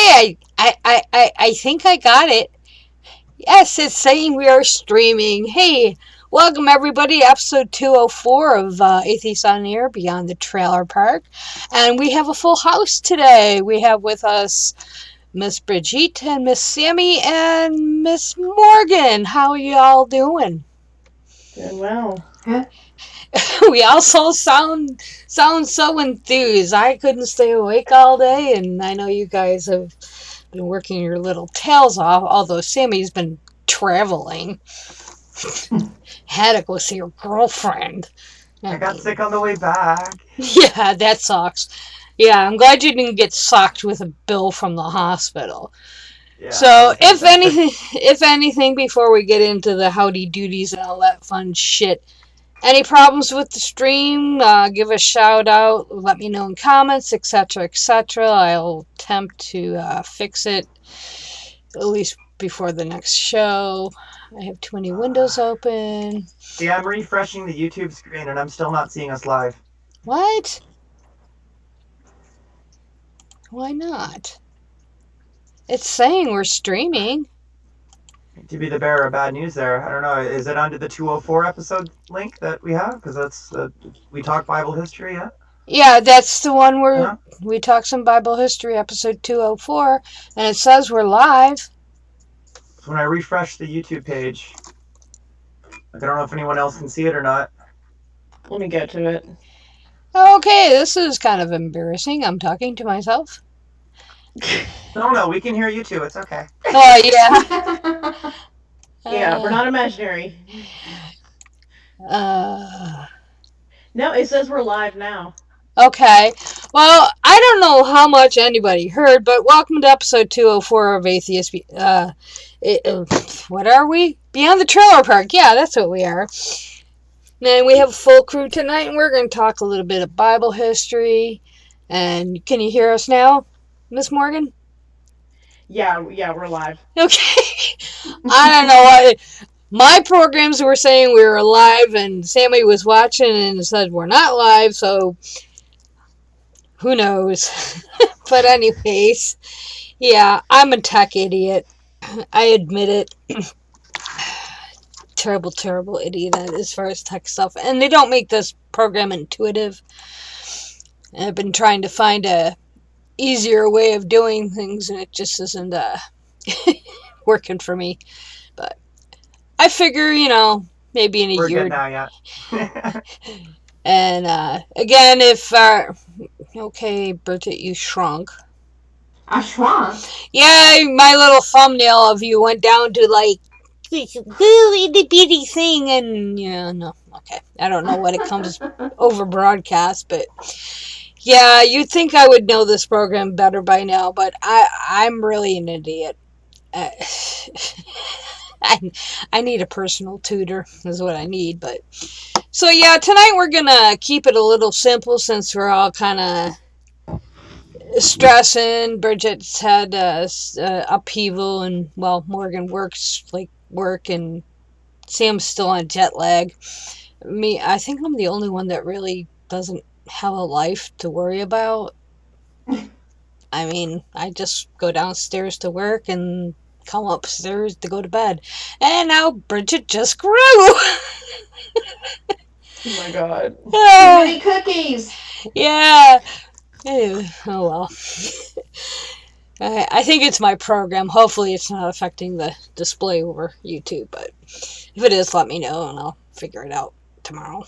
Okay, I think I got it. Yes, it's saying we are streaming. Hey, welcome everybody, episode 204 of Atheists on Air Beyond the Trailer Park. And we have a full house today. We have with us Miss Brigitte and Miss Sammy and Miss Morgan. How are y'all doing? Doing well. We also sound so enthused. I couldn't stay awake all day, and I know you guys have been working your little tails off, although Sammy's been traveling. Had to go see her girlfriend. I got sick on the way back. Yeah, that sucks. Yeah, I'm glad you didn't get socked with a bill from the hospital. Yeah, so, if anything, before we get into the howdy doodies and all that fun shit, any problems with the stream, give a shout out, let me know in comments, etc., etc. I'll attempt to fix it, at least before the next show. I have too many windows open. See, I'm refreshing the YouTube screen and I'm still not seeing us live. What? Why not? It's saying we're streaming. To be the bearer of bad news there. I don't know. Is it under the 204 episode link that we have? Because that's We Talk Bible History, yeah? Yeah, that's the one where we talk some Bible history, episode 204, and it says we're live. So when I refresh the YouTube page, I don't know if anyone else can see it or not. Let me get to it. Okay, this is kind of embarrassing. I'm talking to myself. No, we can hear you too. It's okay. Oh, yeah. Yeah, we're not imaginary. No, it says we're live now. Okay. Well, I don't know how much anybody heard, but welcome to episode 204 of Atheists. What are we? Beyond the Trailer Park. Yeah, that's what we are. And we have a full crew tonight, and we're going to talk a little bit of Bible history. And can you hear us now, Miss Morgan? Yeah, we're live. Okay. I don't know what... My programs were saying we were live, and Sammy was watching and said we're not live, so... Who knows? But anyways, yeah, I'm a tech idiot. I admit it. Terrible idiot as far as tech stuff. And they don't make this program intuitive. And I've been trying to find a easier way of doing things, and it just isn't working for me. But I figure, maybe in a year. We're good now, yeah. And again, if okay, Bridget, you shrunk. I shrunk? Yeah, my little thumbnail of you went down to like this little itty bitty thing, and no, okay. I don't know what it comes over broadcast, but yeah, you'd think I would know this program better by now, but I'm really an idiot. I need a personal tutor, is what I need, but... So yeah, tonight we're gonna keep it a little simple since we're all kind of stressing. Bridget's had upheaval, and well, Morgan works like work, and Sam's still on jet lag. I think I'm the only one that really doesn't have a life to worry about. I mean, I just go downstairs to work and come upstairs to go to bed. And now Bridget just grew! Oh my god. Too many cookies! Yeah. Oh well. I think it's my program. Hopefully it's not affecting the display over YouTube, but if it is, let me know and I'll figure it out tomorrow.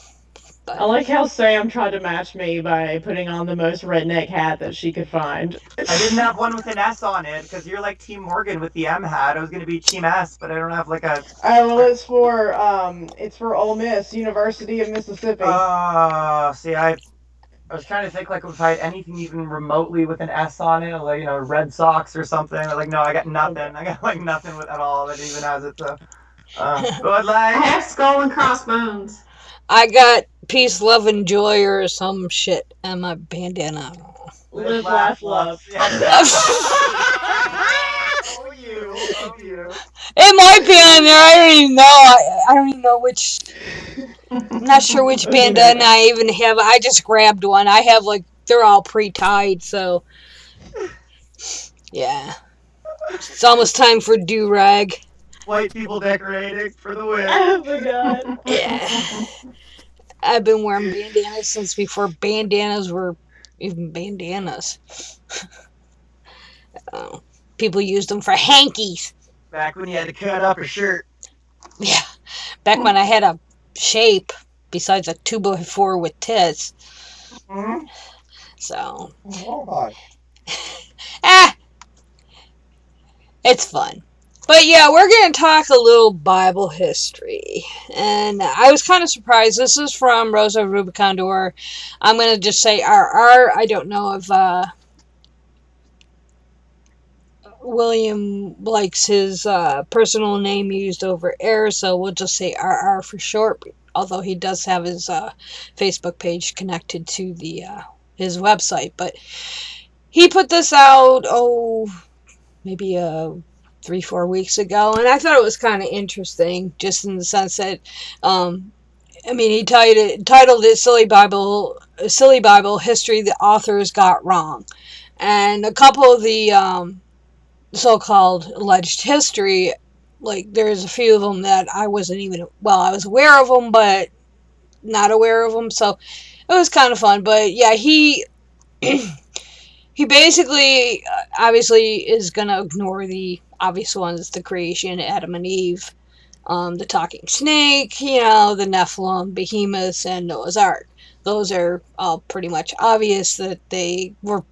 I like how Sam tried to match me by putting on the most redneck hat that she could find. I didn't have one with an S on it, because you're like Team Morgan with the M hat. I was going to be Team S, but I don't have like a... well, it's for Ole Miss, University of Mississippi. See, I was trying to think like if I had anything even remotely with an S on it, like, Red Sox or something. Like, no, I got nothing. I got like nothing with at all that even has it, so... but like... I have Skull and Crossbones. I got Peace, Love, and Joy or some shit on my bandana. Live, laugh, love. Oh, you. It might be on there. I don't even know. I don't even know which. I'm not sure which bandana I even have. I just grabbed one. I have they're all pre-tied, so Yeah. It's almost time for do-rag. White people decorating for the win. Oh my god. Yeah. I've been wearing bandanas since before bandanas were even bandanas. People used them for hankies. Back when you had to cut up a shirt. Yeah. Back when I had a shape besides a 2x4 with tits. Mm-hmm. So. Oh my. It's fun. But yeah, we're going to talk a little Bible history. And I was kind of surprised. This is from Rosa Rubicondor. I'm going to just say RR. I don't know if William likes his personal name used over air, so we'll just say RR for short. Although he does have his Facebook page connected to the his website. But he put this out, maybe 3-4 weeks ago, and I thought it was kind of interesting, just in the sense that, he titled it "Silly Bible History the Authors Got Wrong," and a couple of the so-called alleged history, like there's a few of them that I wasn't even I was aware of them, but not aware of them, so it was kind of fun. But yeah, he. He basically, obviously, is going to ignore the obvious ones, the creation, Adam and Eve, the talking snake, the Nephilim, Behemoths, and Noah's Ark. Those are all pretty much obvious that they were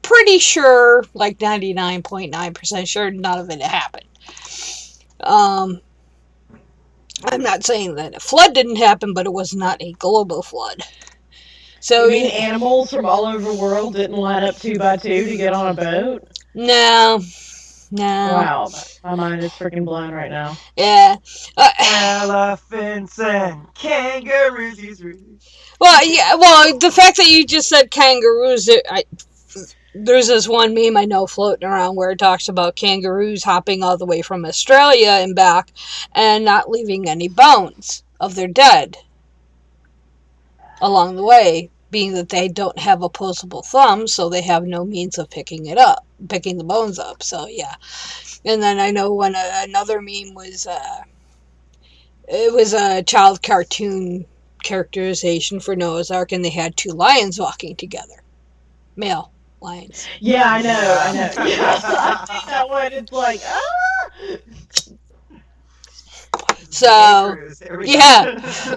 pretty sure, like 99.9% sure, none of it happened. I'm not saying that a flood didn't happen, but it was not a global flood. So, you mean animals from all over the world didn't line up 2 by 2 to get on a boat? No. Wow, my mind is freaking blown right now. Yeah. Elephants and kangaroos. Well, the fact that you just said kangaroos, there's this one meme I know floating around where it talks about kangaroos hopping all the way from Australia and back and not leaving any bones of their dead along the way, being that they don't have opposable thumbs, so they have no means of picking the bones up. So yeah. And then I know when another meme was it was a child cartoon characterization for Noah's Ark, and they had 2 lions walking together, male lions. Yeah, I know. Yeah, I've seen that one. It's like, So yeah.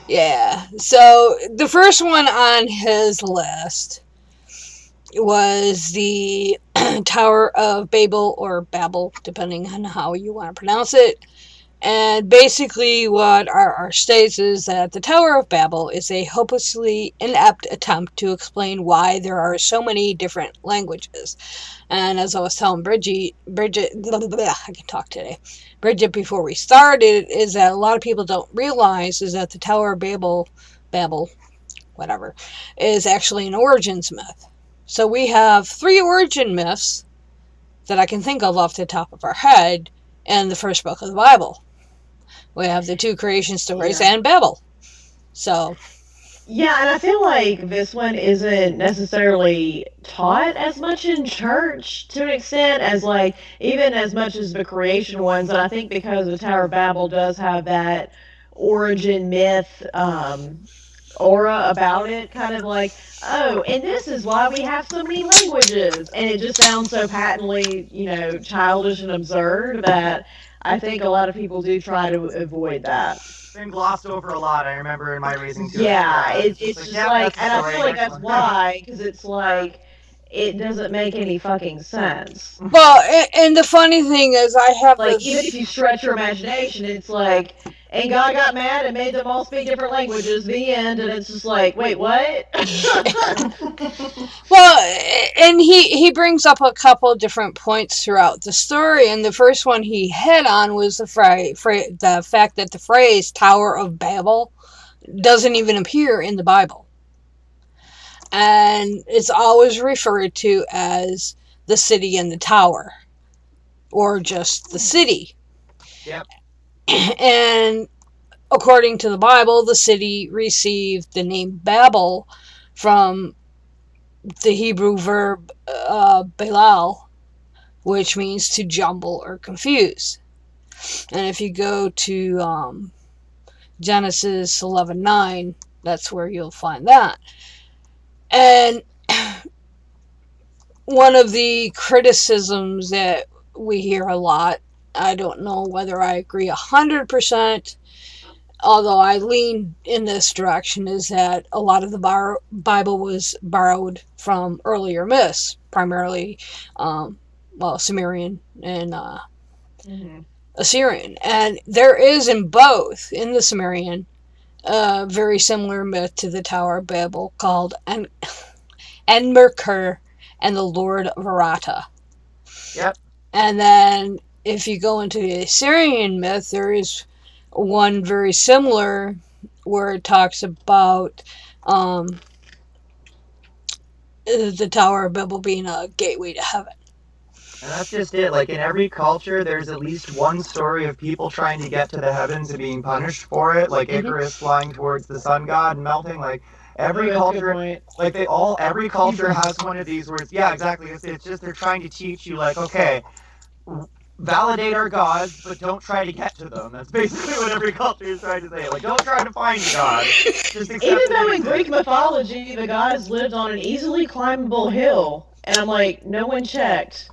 Yeah. So the first one on his list was the Tower of Babel, or Babel, depending on how you want to pronounce it. And basically what RR states is that the Tower of Babel is a hopelessly inept attempt to explain why there are so many different languages. And as I was telling Bridget, I can talk today. Bridget, before we started, is that a lot of people don't realize is that the Tower of Babel, whatever, is actually an origins myth. So we have 3 origin myths that I can think of off the top of our head in the first book of the Bible. We have the 2 creation stories and Babel. So. Yeah, and I feel like this one isn't necessarily taught as much in church to an extent as, like, even as much as the creation ones. And I think because the Tower of Babel does have that origin myth aura about it, kind of like, oh, and this is why we have so many languages. And it just sounds so patently, childish and absurd that I think a lot of people do try to avoid that. Been glossed over a lot, I remember, in my reading too. Yeah, it's just like, and I feel like that's why, because it's like, it doesn't make any fucking sense. Well, and the funny thing is, I have like, even if you stretch your imagination, it's like, and God got mad and made them all speak different languages, the end, and it's just like, wait, what? Well, and he brings up a couple different points throughout the story, and the first one he hit on was the fact that the phrase Tower of Babel doesn't even appear in the Bible. And it's always referred to as the city and the tower, or just the city. Yep. And according to the Bible, the city received the name Babel from the Hebrew verb belal, which means to jumble or confuse. And if you go to Genesis 11:9, that's where you'll find that. And one of the criticisms that we hear a lot, I don't know whether I agree 100%, although I lean in this direction, is that a lot of the Bible was borrowed from earlier myths, primarily, Sumerian and Assyrian. And there is in both, in the Sumerian, a very similar myth to the Tower of Babel called Enmerkur and the Lord of Arata. Yep. And then if you go into the Assyrian myth, there is one very similar where it talks about the Tower of Babel being a gateway to heaven. And that's just it. Like in every culture, there's at least one story of people trying to get to the heavens and being punished for it. Like Icarus flying towards the sun god and melting. Like every culture, like every culture has one of these where it's, yeah, exactly. It's just they're trying to teach you, like, okay, validate our gods, but don't try to get to them. That's basically what every culture is trying to say. Like, don't try to find God. Just accept Even though it in Greek mythology, the gods lived on an easily climbable hill, and I'm like, no one checked.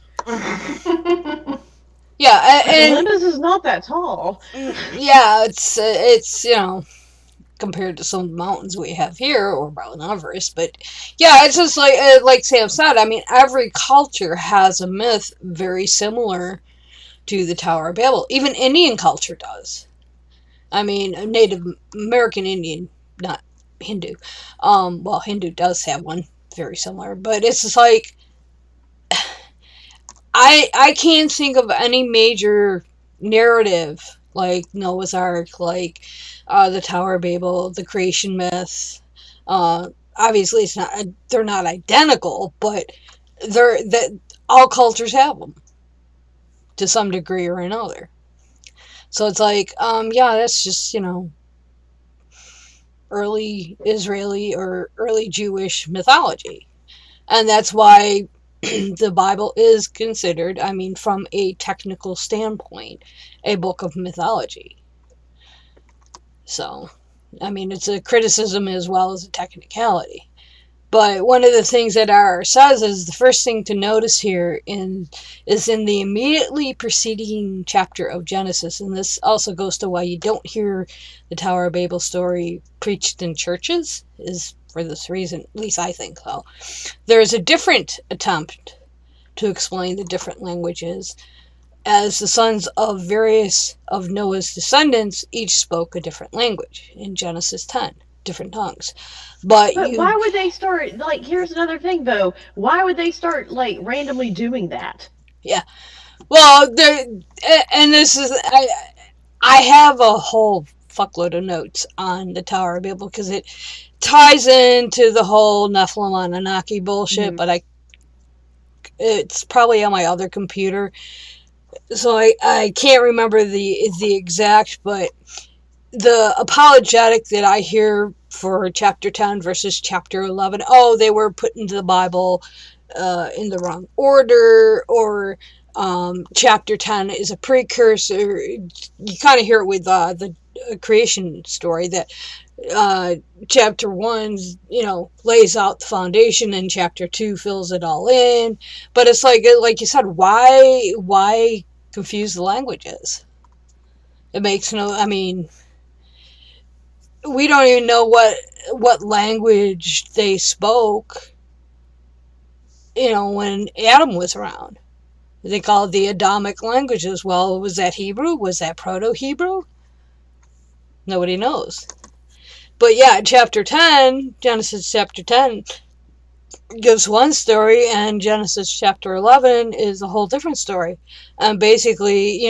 Yeah, and Olympus is not that tall. Yeah, it's compared to some of the mountains we have here, or Mount Everest. But yeah, it's just like Sam said. I mean, every culture has a myth very similar to the Tower of Babel. Even Indian culture does. I mean, Native American Indian, not Hindu. Hindu does have one very similar, but it's just like I can't think of any major narrative like Noah's Ark, like the Tower of Babel, the creation myth. Obviously, they're not identical, but all cultures have them to some degree or another. So it's like, that's just early Israeli or early Jewish mythology, and that's why the Bible is considered, I mean, from a technical standpoint, a book of mythology. So, I mean, it's a criticism as well as a technicality. But one of the things that R says is the first thing to notice here is in the immediately preceding chapter of Genesis, and this also goes to why you don't hear the Tower of Babel story preached in churches, is for this reason, at least I think so. There's a different attempt to explain the different languages, as the sons of various of Noah's descendants each spoke a different language in Genesis 10, different tongues. But why would they start, like, here's another thing though, why would they start, like, randomly doing that? Yeah. Well, and this is, I have a whole fuckload of notes on the Tower of Babel because it ties into the whole Nephilim Anunnaki bullshit, but it's probably on my other computer, so I can't remember the exact, but the apologetic that I hear for chapter 10 versus chapter 11, they were put into the Bible in the wrong order, or chapter 10 is a precursor. You kind of hear it with the creation story, that chapter 1 lays out the foundation and chapter 2 fills it all in. But it's like you said, why confuse the languages? It makes I mean, we don't even know what language they spoke when Adam was around. They call it the Adamic languages. Well, was that Hebrew? Was that Proto-Hebrew? Nobody knows. But yeah, Genesis chapter 10 gives one story, and Genesis chapter 11 is a whole different story. And basically,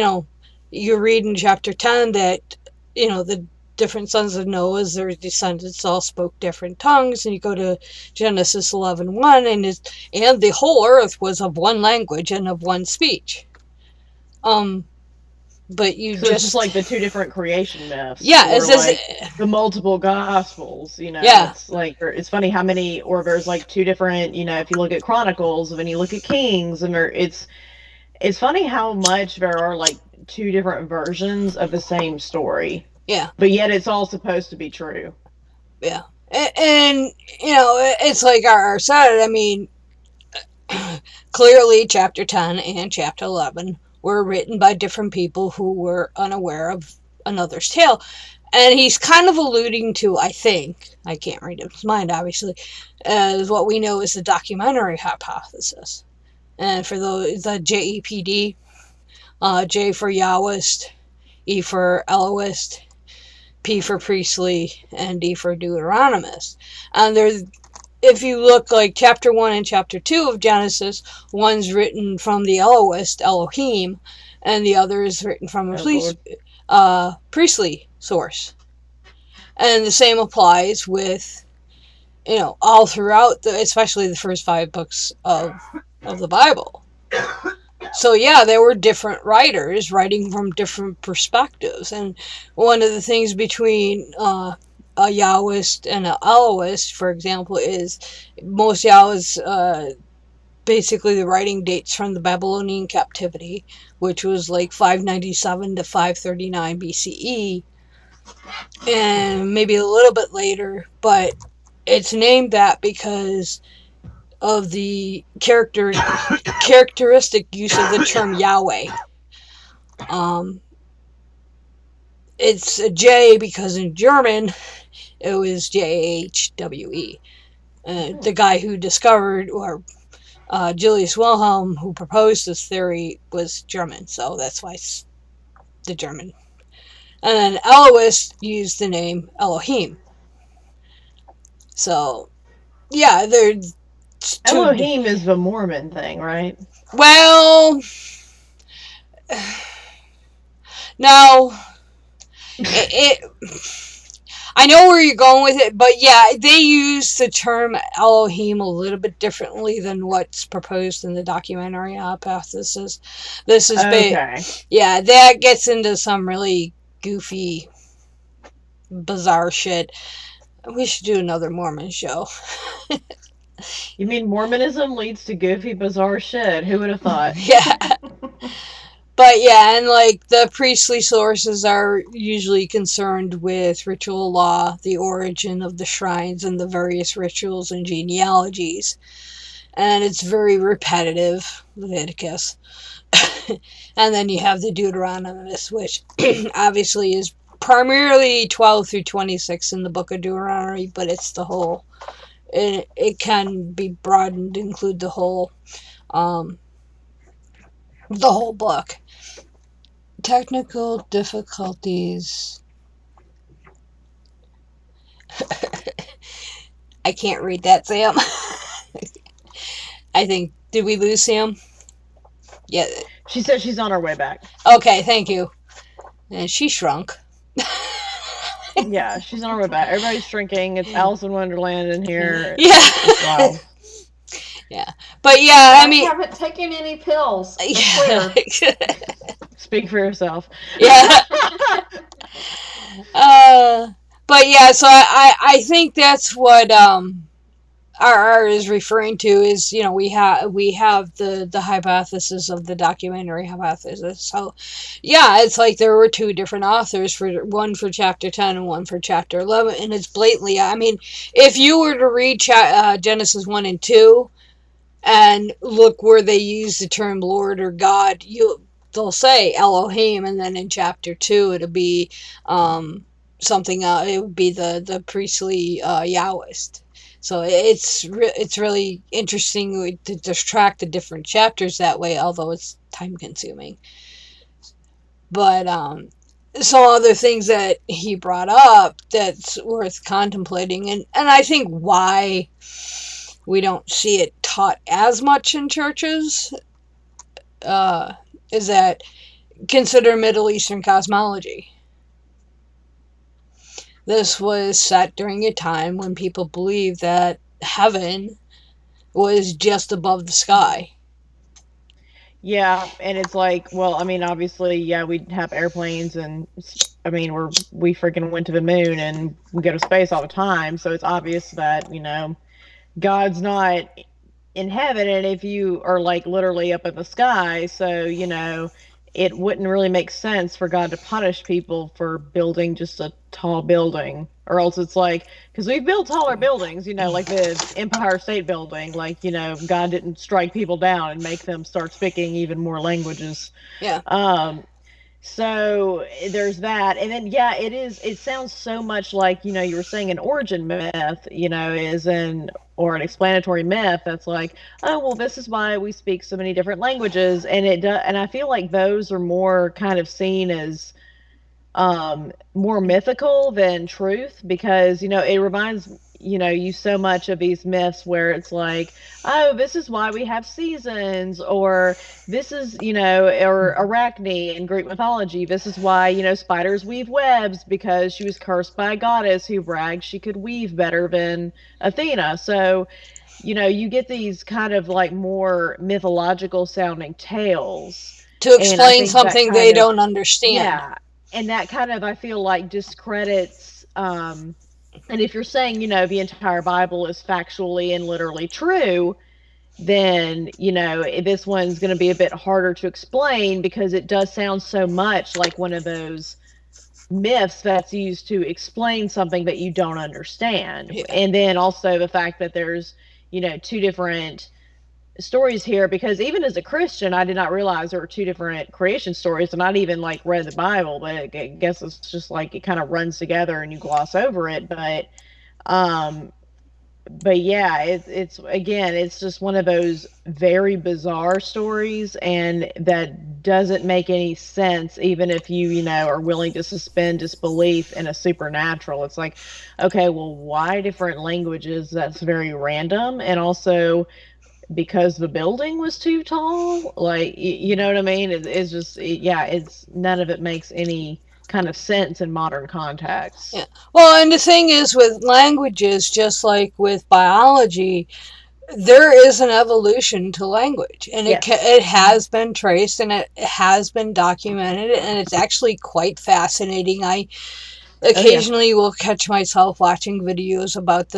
you read in chapter 10 that, the different sons of Noah, their descendants all spoke different tongues, and you go to Genesis 11:1, and the whole earth was of one language and of one speech. but you So it's just like the two different creation myths, yeah, or it's just, like the multiple gospels. yeah, It's like it's funny how many, or there's like two different. If you look at Chronicles, when you look at Kings, and it's funny how much there are like two different versions of the same story, yeah, but yet it's all supposed to be true. yeah. And it's like our said. I mean, clearly, chapter 10 and chapter 11 were written by different people who were unaware of another's tale. And he's kind of alluding to, I think, I can't read his mind, obviously, as what we know is the documentary hypothesis. And for the JEPD, J for Yahwist, E for Elohist, P for Priestly, and D for Deuteronomist. And there's, if you look like chapter 1 and chapter 2 of Genesis, one's written from the Elohist, Elohim, and the other is written from a priestly source. And the same applies with, all throughout, especially the first 5 books of the Bible. So yeah, there were different writers writing from different perspectives. And one of the things between a Yahwist and an Elohist, for example, is most Yahwists, basically the writing dates from the Babylonian captivity, which was like 597 to 539 BCE, and maybe a little bit later, but it's named that because of the characteristic use of the term Yahweh. It's a J because in German it was JHWE. The guy who discovered, or Julius Wilhelm, who proposed this theory, was German, so that's why it's the German. And then Elohist used the name Elohim. So, yeah, there's Elohim is the Mormon thing, right? Well, no. I know where you're going with it, but yeah, they use the term Elohim a little bit differently than what's proposed in the documentary hypothesis. This is okay. Yeah, that gets into some really goofy, bizarre shit. We should do another Mormon show. You mean Mormonism leads to goofy, bizarre shit? Who would have thought? Yeah. But yeah, and like the priestly sources are usually concerned with ritual law, the origin of the shrines, and the various rituals and genealogies. And it's very repetitive, Leviticus. And then you have the Deuteronomist, which obviously is primarily 12 through 26 in the book of Deuteronomy, but it's the whole, it can be broadened to include the whole book. Technical difficulties. I can't read that, Sam. I think, did we lose Sam? Yeah. She said she's on her way back. Okay, thank you. And she shrunk. Yeah, she's on her way back. Everybody's shrinking. It's Alice in Wonderland in here. Yeah. It's wild. Yeah. But yeah, I mean, haven't taken any pills. yeah. Speak for yourself. Yeah. But yeah, so I think that's what RR is referring to is, we have the hypothesis of the documentary hypothesis. So yeah, it's like there were 2 different authors, one for chapter 10 and one for chapter 11, and it's blatantly, I mean, if you were to read Genesis 1 and 2 and look where they use the term Lord or God, they'll say Elohim, and then in chapter 2 it'll be something, it would be the priestly Yahwist. So it's really interesting to just track the different chapters that way, although it's time consuming. But some other things that he brought up that's worth contemplating, and I think why we don't see it taught as much in churches is that, consider Middle Eastern cosmology. This was set during a time when people believed that heaven was just above the sky. Yeah, and it's like, well, I mean, obviously, yeah, we have airplanes, and I mean, we freaking went to the moon, and we go to space all the time, so it's obvious that God's not in heaven, and if you are like literally up in the sky, so it wouldn't really make sense for God to punish people for building just a tall building, or else it's like, because we've built taller buildings, like the Empire State Building, like God didn't strike people down and make them start speaking even more languages. Yeah. um so there's that. And then, yeah, it sounds so much like, you were saying an origin myth, is an or an explanatory myth that's like, oh, well, this is why we speak so many different languages. And and I feel like those are more kind of seen as more mythical than truth, because it reminds you so much of these myths where it's like, oh, this is why we have seasons, or this is or Arachne in Greek mythology, this is why spiders weave webs, because she was cursed by a goddess who bragged she could weave better than Athena. So you get these kind of like more mythological sounding tales, To and I explain think that something kind they of, don't understand. yeah, and that kind of, I feel like, discredits, and if you're saying the entire Bible is factually and literally true, then this one's going to be a bit harder to explain, because it does sound so much like one of those myths that's used to explain something that you don't understand. Yeah. And then also the fact that there's two different stories here, because even as a Christian, I did not realize there were two different creation stories, and I'd even like read the Bible, but I guess it's just like it kind of runs together and you gloss over it. Um, but yeah, it's again, it's just one of those very bizarre stories, and that doesn't make any sense, even if you are willing to suspend disbelief in a supernatural. It's like, okay, well, why different languages? That's very random, and also because the building was too tall, like, you know what I mean? It's just, yeah, it's none of it makes any kind of sense in modern context. Yeah. Well, and the thing is with languages, just like with biology, there is an evolution to language, and Yes. it has been traced and it has been documented, and it's actually quite fascinating. I Oh yeah. occasionally will catch myself watching videos about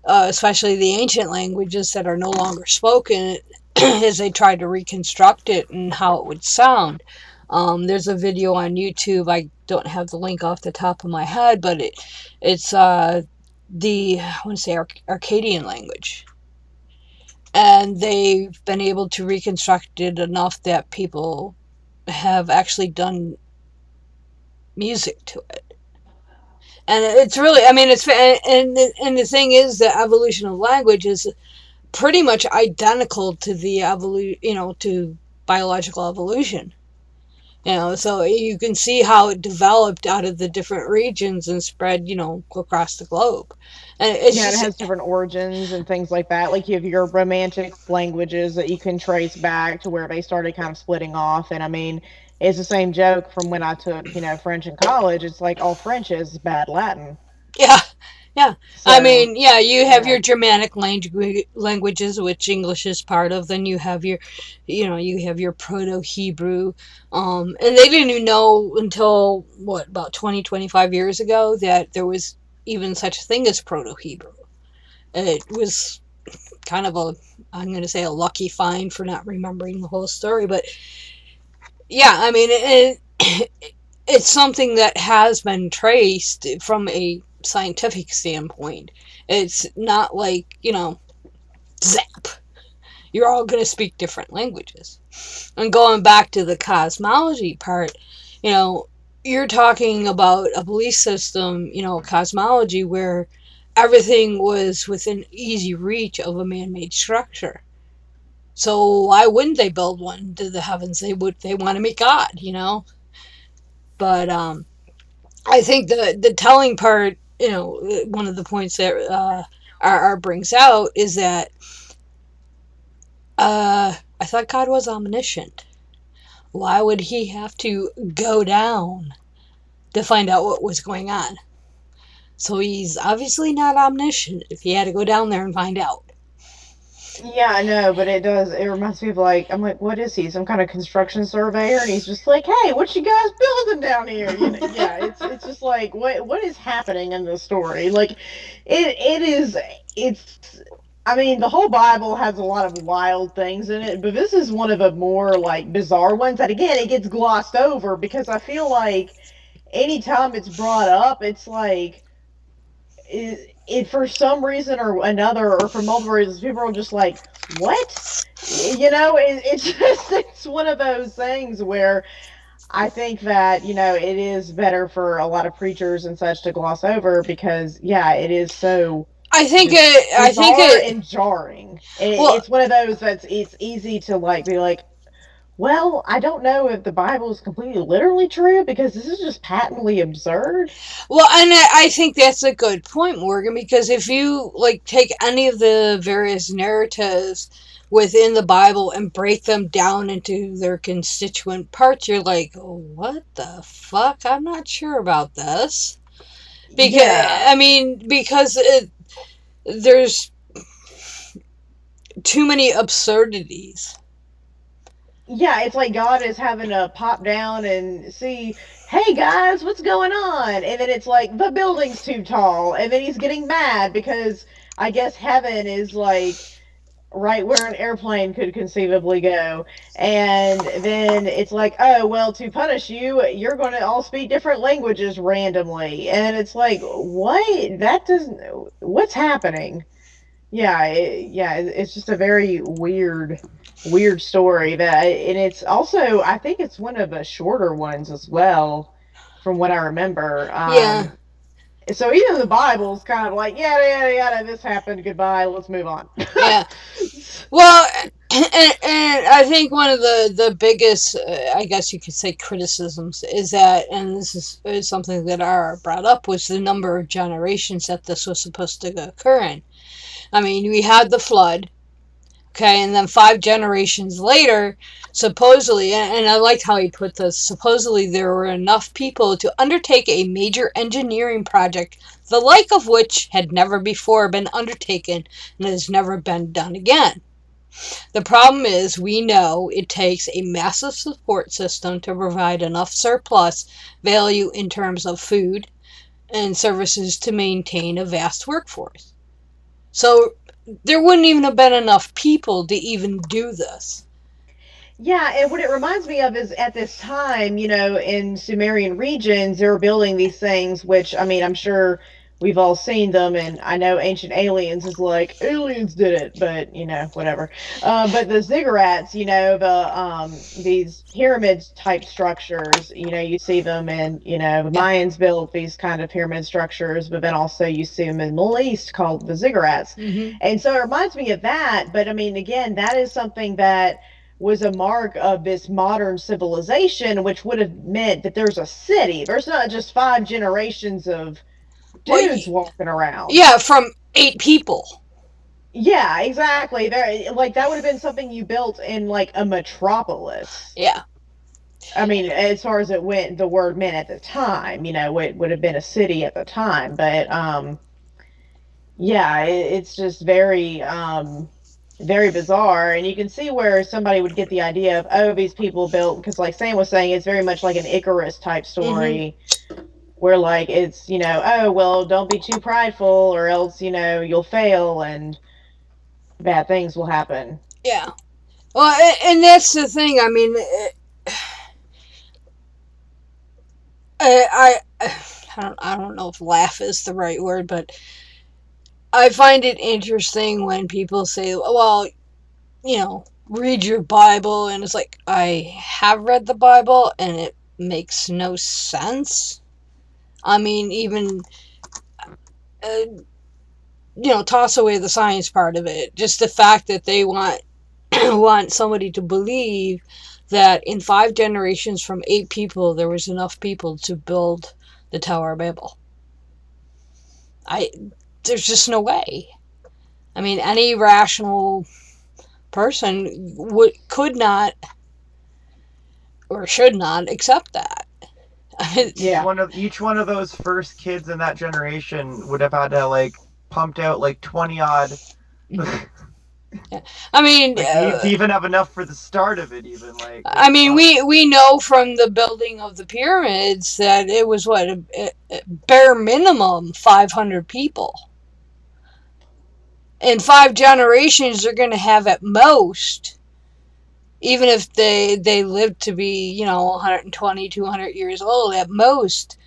especially the ancient languages that are no longer spoken, as they try to reconstruct it and how it would sound. There's a video on YouTube. I don't have the link off the top of my head, but it's the, I want to say, Arcadian language, and they've been able to reconstruct it enough that people have actually done music to it. And it's really, I mean, and the thing is, the evolution of language is pretty much identical to the to biological evolution. So you can see how it developed out of the different regions and spread, across the globe. And it's Yeah, it just, has different origins and things like that. Like you have your romantic languages that you can trace back to where they started kind of splitting off. And I mean, it's the same joke from when I took, French in college. It's like all French is bad Latin. yeah, yeah. I So, mean, yeah, you have yeah. your Germanic languages, which English is part of. Then you have your Proto-Hebrew. And they didn't even know until, what, about 20, 25 years ago, that there was even such a thing as Proto-Hebrew. It was kind of I'm going to say, a lucky find for not remembering the whole story. But yeah, I mean, it's something that has been traced from a scientific standpoint. It's not like, zap, you're all going to speak different languages. And going back to the cosmology part, you're talking about a belief system, cosmology, where everything was within easy reach of a man-made structure. So why wouldn't they build one to the heavens? They want to meet God. But I think the telling part, one of the points that R brings out is that I thought God was omniscient. Why would he have to go down to find out what was going on? So he's obviously not omniscient if he had to go down there and find out. Yeah, I know, but it does. It reminds me of like I'm like, what is he? Some kind of construction surveyor? And he's just like, hey, what you guys building down here? You know? Yeah, it's just like what is happening in this story? Like, it is it's. I mean, the whole Bible has a lot of wild things in it, but this is one of the more like bizarre ones that again it gets glossed over because I feel like anytime it's brought up, it's like it for some reason or another or for multiple reasons people are just like what it's just it's one of those things where I think that it is better for a lot of preachers and such to gloss over because yeah it is so I think just it. I think bizarre it. and jarring. Well, It's one of those that's it's easy to like be like, well, I don't know if the Bible is completely literally true because this is just patently absurd. Well, and I think that's a good point, Morgan, because if you like take any of the various narratives within the Bible and break them down into their constituent parts, you're like, oh, what the fuck? I'm not sure about this. Because Yeah. I mean, because there's too many absurdities. Yeah, it's like God is having to pop down and see, hey guys, what's going on? And then it's like the building's too tall, and then he's getting mad because I guess heaven is like right where an airplane could conceivably go. And then it's like, oh, well, to punish you, you're going to all speak different languages randomly. And it's like, what? That doesn't, what's happening? Yeah, it's just a very weird story that, and it's also, I think it's one of the shorter ones as well, from what I remember. Yeah, So even the Bible's kind of like, yada yada yada, this happened, goodbye, let's move on. yeah. Well, and I think one of the biggest, I guess you could say, criticisms is that, and this is something that R brought up, was the number of generations that this was supposed to occur in. I mean, we had the flood, okay, and then 5 generations later, supposedly, and I liked how he put this, supposedly there were enough people to undertake a major engineering project, the like of which had never before been undertaken and has never been done again. The problem is, we know it takes a massive support system to provide enough surplus value in terms of food and services to maintain a vast workforce. So there wouldn't even have been enough people to even do this. Yeah, and what it reminds me of is at this time, in Sumerian regions, they were building these things, which, I mean, I'm sure we've all seen them, and I know Ancient Aliens is like, aliens did it, but, whatever. But the ziggurats, these pyramid type structures, you see them, and, the Yeah. Mayans built these kind of pyramid structures, but then also you see them in the Middle East called the ziggurats. Mm-hmm. And so it reminds me of that, but I mean, again, that is something that was a mark of this modern civilization, which would have meant that there's a city. There's not just 5 generations of Well, dudes walking around. yeah, from 8 people. Yeah, exactly. There, like that would have been something you built in like a metropolis. Yeah. I mean, as far as it went, the word meant at the time. It would have been a city at the time. But yeah, it's just very bizarre, and you can see where somebody would get the idea of, oh, these people built, because like Sam was saying, it's very much like an Icarus type Mm-hmm. story where like it's oh well, don't be too prideful or else you'll fail and bad things will happen. Yeah. Well, and that's the thing. I mean, I don't know if laugh is the right word, but I find it interesting when people say, well, read your Bible, and it's like, I have read the Bible, and it makes no sense. I mean, even, toss away the science part of it. Just the fact that they want want somebody to believe that in 5 generations from 8 people, there was enough people to build the Tower of Babel. I There's just no way. I mean, any rational person could not or should not accept that. I mean, Yeah. Each one of those first kids in that generation would have had to like pumped out like 20 odd I mean, to even have enough for the start of it, even like. I mean, we know from the building of the pyramids that it was what a bare minimum 500 people. In 5 generations, they're going to have at most, even if they live to be 120, 200 years old, at most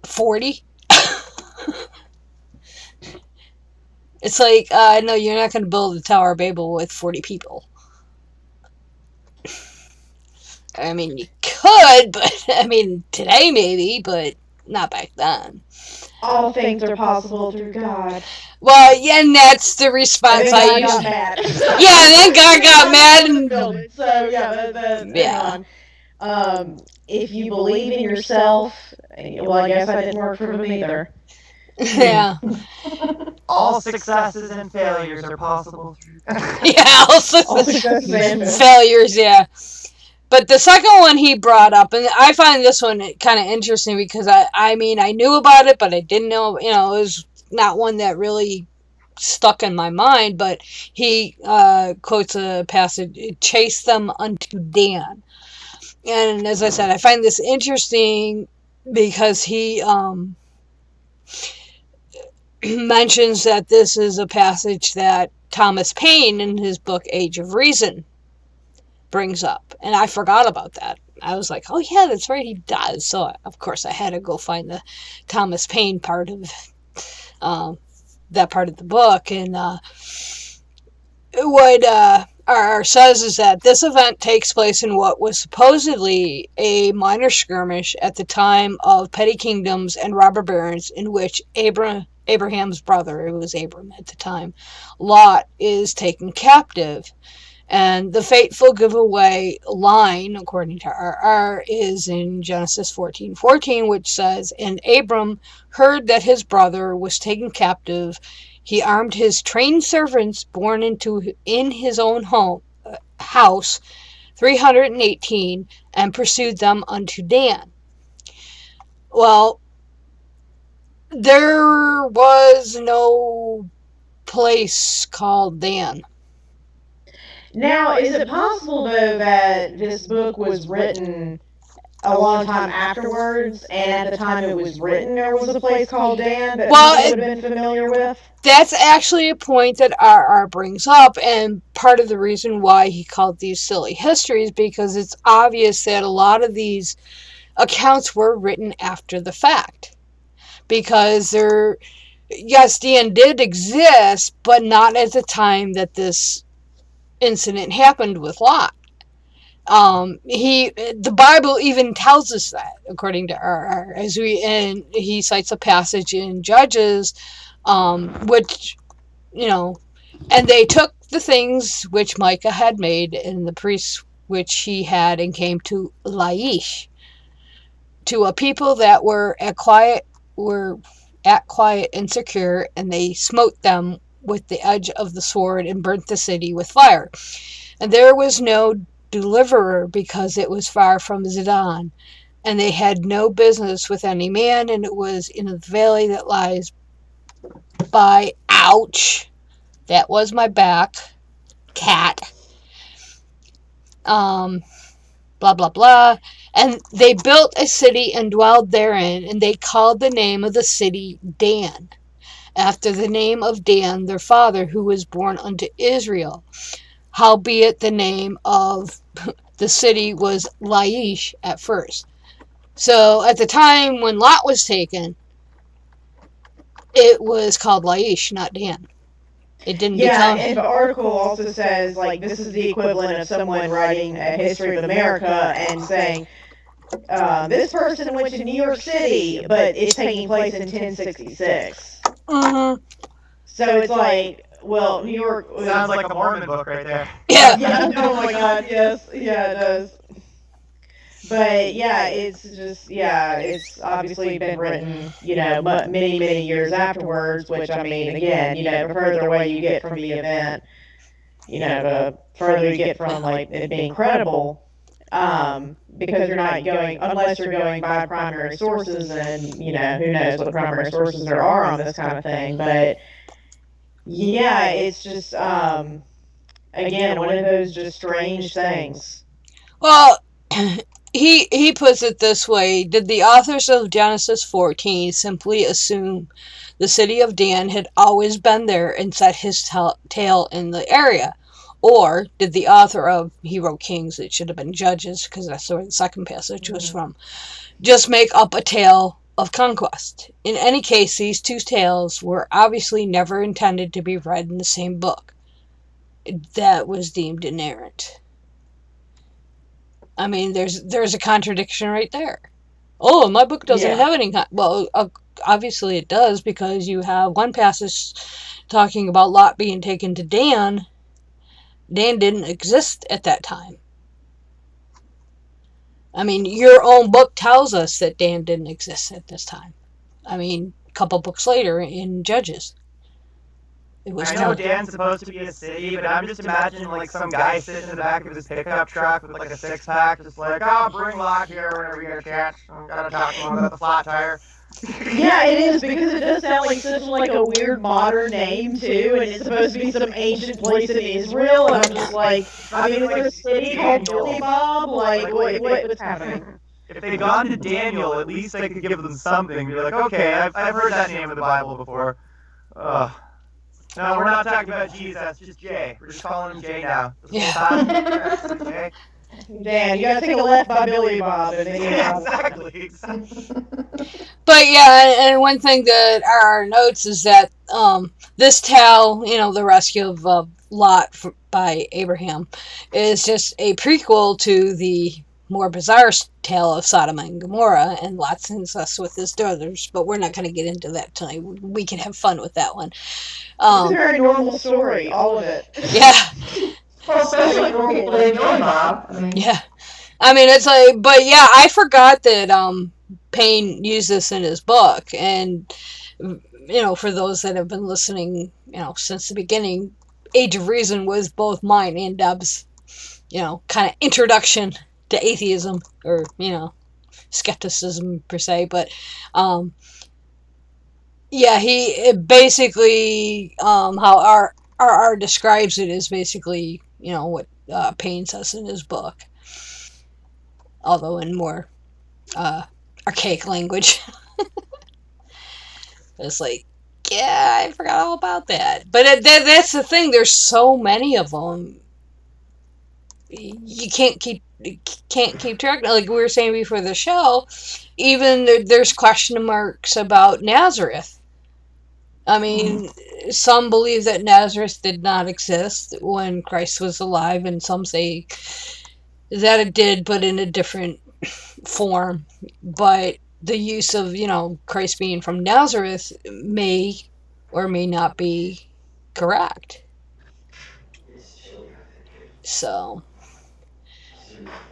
40. It's like, no, you're not going to build the Tower of Babel with 40 people. I mean, you could, but I mean, today maybe, but not back then. All things are possible through God. Well, yeah, and that's the response I got usually. mad. Yeah, and then God got mad and. So yeah. If you believe in yourself, well, I guess that didn't work for them either. Yeah. All successes and failures are possible. Yeah, all successes and failures, yeah. But the second one he brought up, and I find this one kind of interesting because I mean, I knew about it, but I didn't know, it was not one that really stuck in my mind, but he quotes a passage, chase them unto Dan. And as I said, I find this interesting because he mentions that this is a passage that Thomas Paine in his book Age of Reason brings up. And I forgot about that. I was like, oh yeah, that's right, he does. So of course I had to go find the Thomas Paine part of that part of the book. And what R says is that this event takes place in what was supposedly a minor skirmish at the time of petty kingdoms and robber barons, in which Abraham's brother, it was Abram at the time, Lot, is taken captive. And the fateful giveaway line, according to R, is in Genesis 14:14, which says, and Abram heard that his brother was taken captive. He armed his trained servants born in his own house, 318, and pursued them unto Dan. Well, there was no place called Dan. Now, is it possible, though, that this book was written a long time afterwards, and at the time it was written, there was a place called Dan that people would have been familiar with? That's actually a point that R brings up, and part of the reason why he called these silly histories, because it's obvious that a lot of these accounts were written after the fact. Because yes, Dan did exist, but not at the time that this incident happened with Lot. The Bible even tells us that, according to R, and he cites a passage in Judges, which, and they took the things which Micah had made and the priests which he had, and came to Laish, to a people that were at quiet and secure, and they smote them with the edge of the sword and burnt the city with fire. And there was no deliverer, because it was far from Zidon, and they had no business with any man, and it was in the valley that lies by, ouch, that was my back, cat, blah blah blah. And they built a city and dwelled therein, and they called the name of the city Dan, after the name of Dan their father, who was born unto Israel. Howbeit the name of the city was Laish at first. So at the time when Lot was taken, it was called Laish, not Dan. It didn't become... and the article also says, like, this is the equivalent of someone writing a history of America and saying, this person went to New York City, but it's taking place in 1066. Mm-hmm. So it's like, well, New York... Sounds like a Mormon book right there. Yeah. Oh my god, yes. Yeah, it does. But yeah, it's just, it's obviously been written, many, many years afterwards, which, I mean, again, the further away you get from the event, the further you get from, like, it being credible, because you're not going, unless you're going by primary sources, and, who knows what the primary sources there are on this kind of thing, but Yeah, it's just again one of those just strange things. Well, he puts it this way: did the authors of Genesis 14 simply assume the city of Dan had always been there and set his tale in the area? Or did the author of, he wrote Kings, it should have been Judges, because that's where the second passage was from, just make up a tale of conquest? In any case, these two tales were obviously never intended to be read in the same book. That was deemed inerrant. I mean, there's a contradiction right there. Oh, my book doesn't Yeah. have any. Well, obviously it does, because you have one passage talking about Lot being taken to Dan. Dan didn't exist at that time. I mean, your own book tells us that Dan didn't exist at this time. I mean, a couple books later in Judges. It was I know Dan's supposed to be a city, but I'm just imagining like some guy sitting in the back of his pickup truck with like a 6-pack, just like, oh, bring Lot here whenever you get a chance. I gotta talk to him about the flat tire. Yeah, it is, because it does sound like such like a weird modern name too, and it's supposed to be some ancient place in Israel, and I'm just like, I mean, is there a city called Billy Bob? Like, what's happening? If they'd gone to Daniel, at least they could give them something. Be like, okay, I've heard that name in the Bible before. Ugh. No, we're not talking about Jesus, just Jay. We're just calling him Jay now. Yeah. Jay. Dan, you gotta take a left by Billy Bob, and then Yeah, exactly. But yeah, and one thing that our notes is that this tale, the rescue of Lot by Abraham, is just a prequel to the more bizarre tale of Sodom and Gomorrah and Lot's incest with his daughters. But we're not going to get into that tonight. We can have fun with that one. It's a very normal story, all of it. Yeah. Well, especially for people that enjoy Bob. I mean, Yeah. I mean, it's like, but yeah, I forgot that Payne used this in his book, and for those that have been listening, since the beginning, Age of Reason was both mine and Deb's, kind of introduction to atheism, or skepticism per se. But yeah, he basically how our describes it is basically what Payne says in his book, although in more archaic language. It's like, yeah, I forgot all about that. But that's the thing. There's so many of them. You can't keep track. Like we were saying before the show, even there's question marks about Nazareth. I mean, some believe that Nazareth did not exist when Christ was alive, and some say that it did, but in a different form. But the use of, Christ being from Nazareth may or may not be correct. So,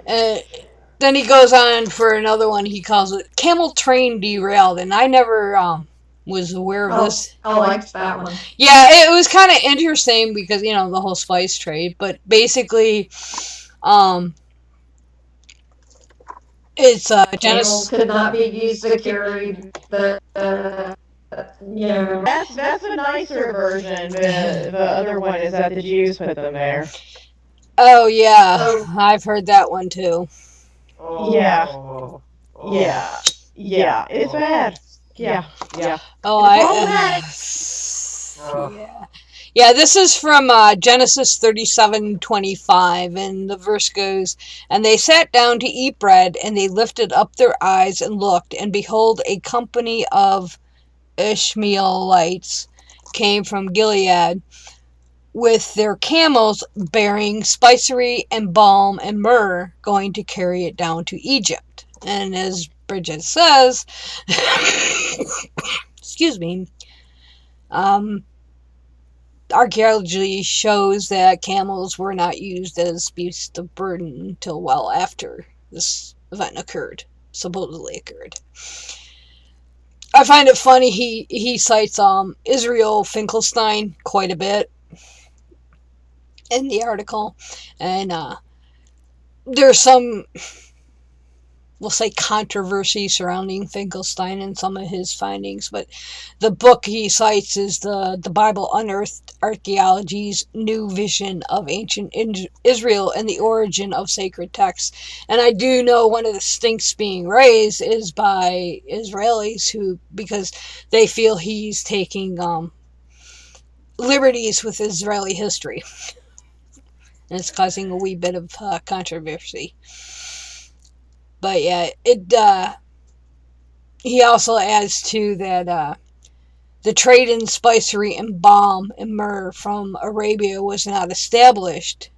then he goes on for another one. He calls it Camel Train Derailed, and I never was aware of this. I liked that one. Yeah, it was kind of interesting because, the whole spice trade, but basically, it's Camels could not be used to carry the, That's a nicer version. The other one is that the Jews put them there. Oh yeah, I've heard that one too. Oh. Yeah. It's bad. Yeah. Oh, Oh. Yeah, this is from Genesis 37:25, and the verse goes, "And they sat down to eat bread, and they lifted up their eyes and looked, and behold, a company of Ishmaelites came from Gilead with their camels bearing spicery and balm and myrrh, going to carry it down to Egypt." And as Bridget says, excuse me, archaeology shows that camels were not used as beasts of burden until well after this event supposedly occurred. I find it funny he cites Israel Finkelstein quite a bit in the article, and there's some we'll say, controversy surrounding Finkelstein and some of his findings, but the book he cites is the Bible Unearthed Archaeology's New Vision of Ancient Israel and the Origin of Sacred Texts. And I do know one of the stinks being raised is by Israelis because they feel he's taking liberties with Israeli history. And it's causing a wee bit of controversy. But yeah, he also adds to that the trade in spicery and balm and myrrh from Arabia was not established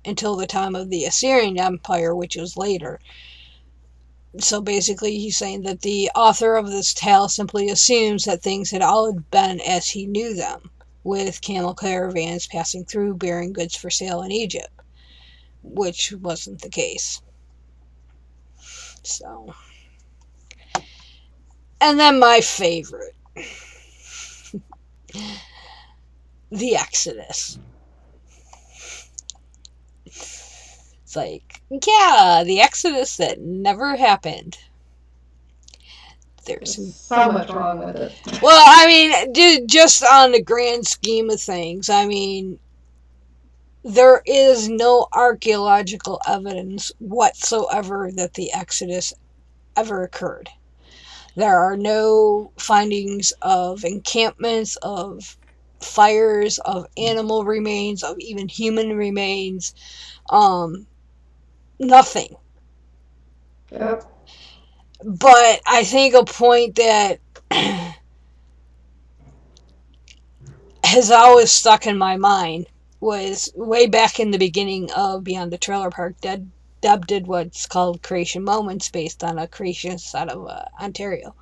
until the time of the Assyrian Empire, which was later. So basically he's saying that the author of this tale simply assumes that things had all been as he knew them, with camel caravans passing through bearing goods for sale in Egypt, which wasn't the case. So, and then my favorite, the Exodus. It's like, yeah, the Exodus that never happened. There's so much wrong with it. Well, I mean, just on the grand scheme of things, I mean, there is no archaeological evidence whatsoever that the Exodus ever occurred. There are no findings of encampments, of fires, of animal remains, of even human remains. Nothing. Yep. But I think a point that has always stuck in my mind was way back in the beginning of Beyond the Trailer Park. Deb did what's called Creation Moments based on a creationist out of Ontario.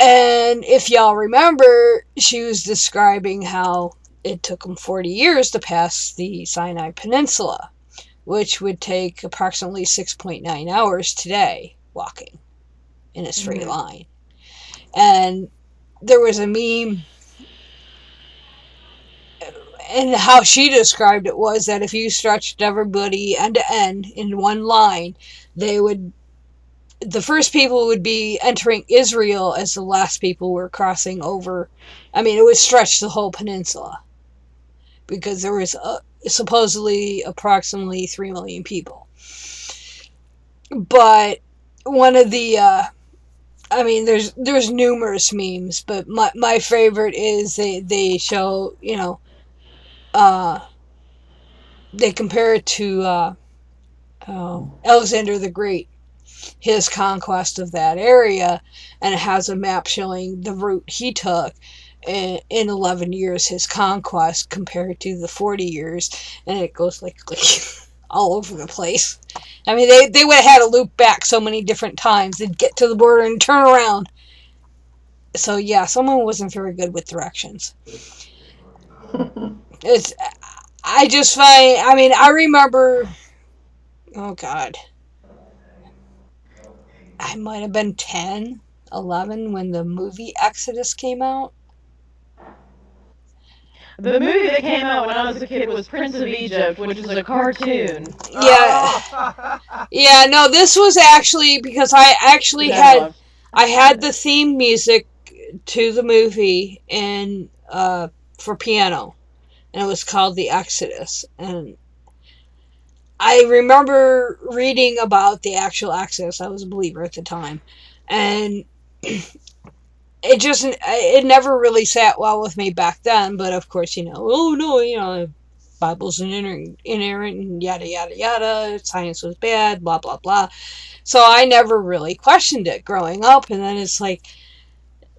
And if y'all remember, she was describing how it took them 40 years to pass the Sinai Peninsula, which would take approximately 6.9 hours today walking in a straight line. And there was a meme, and how she described it was that if you stretched everybody end to end in one line, the first people would be entering Israel as the last people were crossing over. I mean, it would stretch the whole peninsula because there was supposedly approximately 3 million people. But one of the I mean, there's numerous memes, but my favorite is they show, you know, they compare it to Alexander the Great, his conquest of that area, and it has a map showing the route he took in 11 years, his conquest, compared to the 40 years, and it goes like all over the place. I mean, they would have had to loop back so many different times. They'd get to the border and turn around. So yeah, someone wasn't very good with directions. I just find, I mean, I remember, oh God, I might have been 10, 11 when the movie Exodus came out. The movie that came out when I was a kid was Prince of Egypt, which is a cartoon. Yeah. Yeah, no, this was actually, because I actually had the theme music to the movie and for piano, and it was called The Exodus. And I remember reading about the actual Exodus. I was a believer at the time, and it never really sat well with me back then. But of course, you know, oh no, you know, Bible's inerrant and yada yada yada. Science was bad, blah blah blah. So I never really questioned it growing up, and then it's like,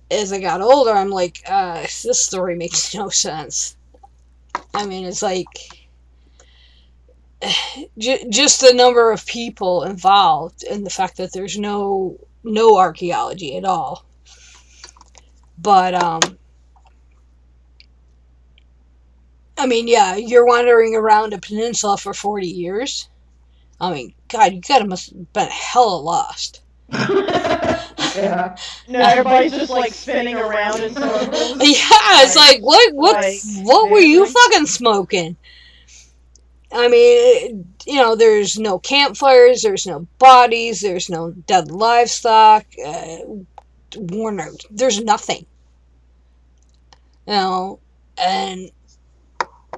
as I got older, I'm like, this story makes no sense. I mean, it's like just the number of people involved and the fact that there's no archaeology at all. But I mean, yeah, you're wandering around a peninsula for 40 years. I mean, God, you must have been hella lost. Yeah. No, everybody's just like spinning around in circles. Yeah, it's like what were you fucking smoking? I mean, there's no campfires, there's no bodies, there's no dead livestock, worn out. There's nothing. And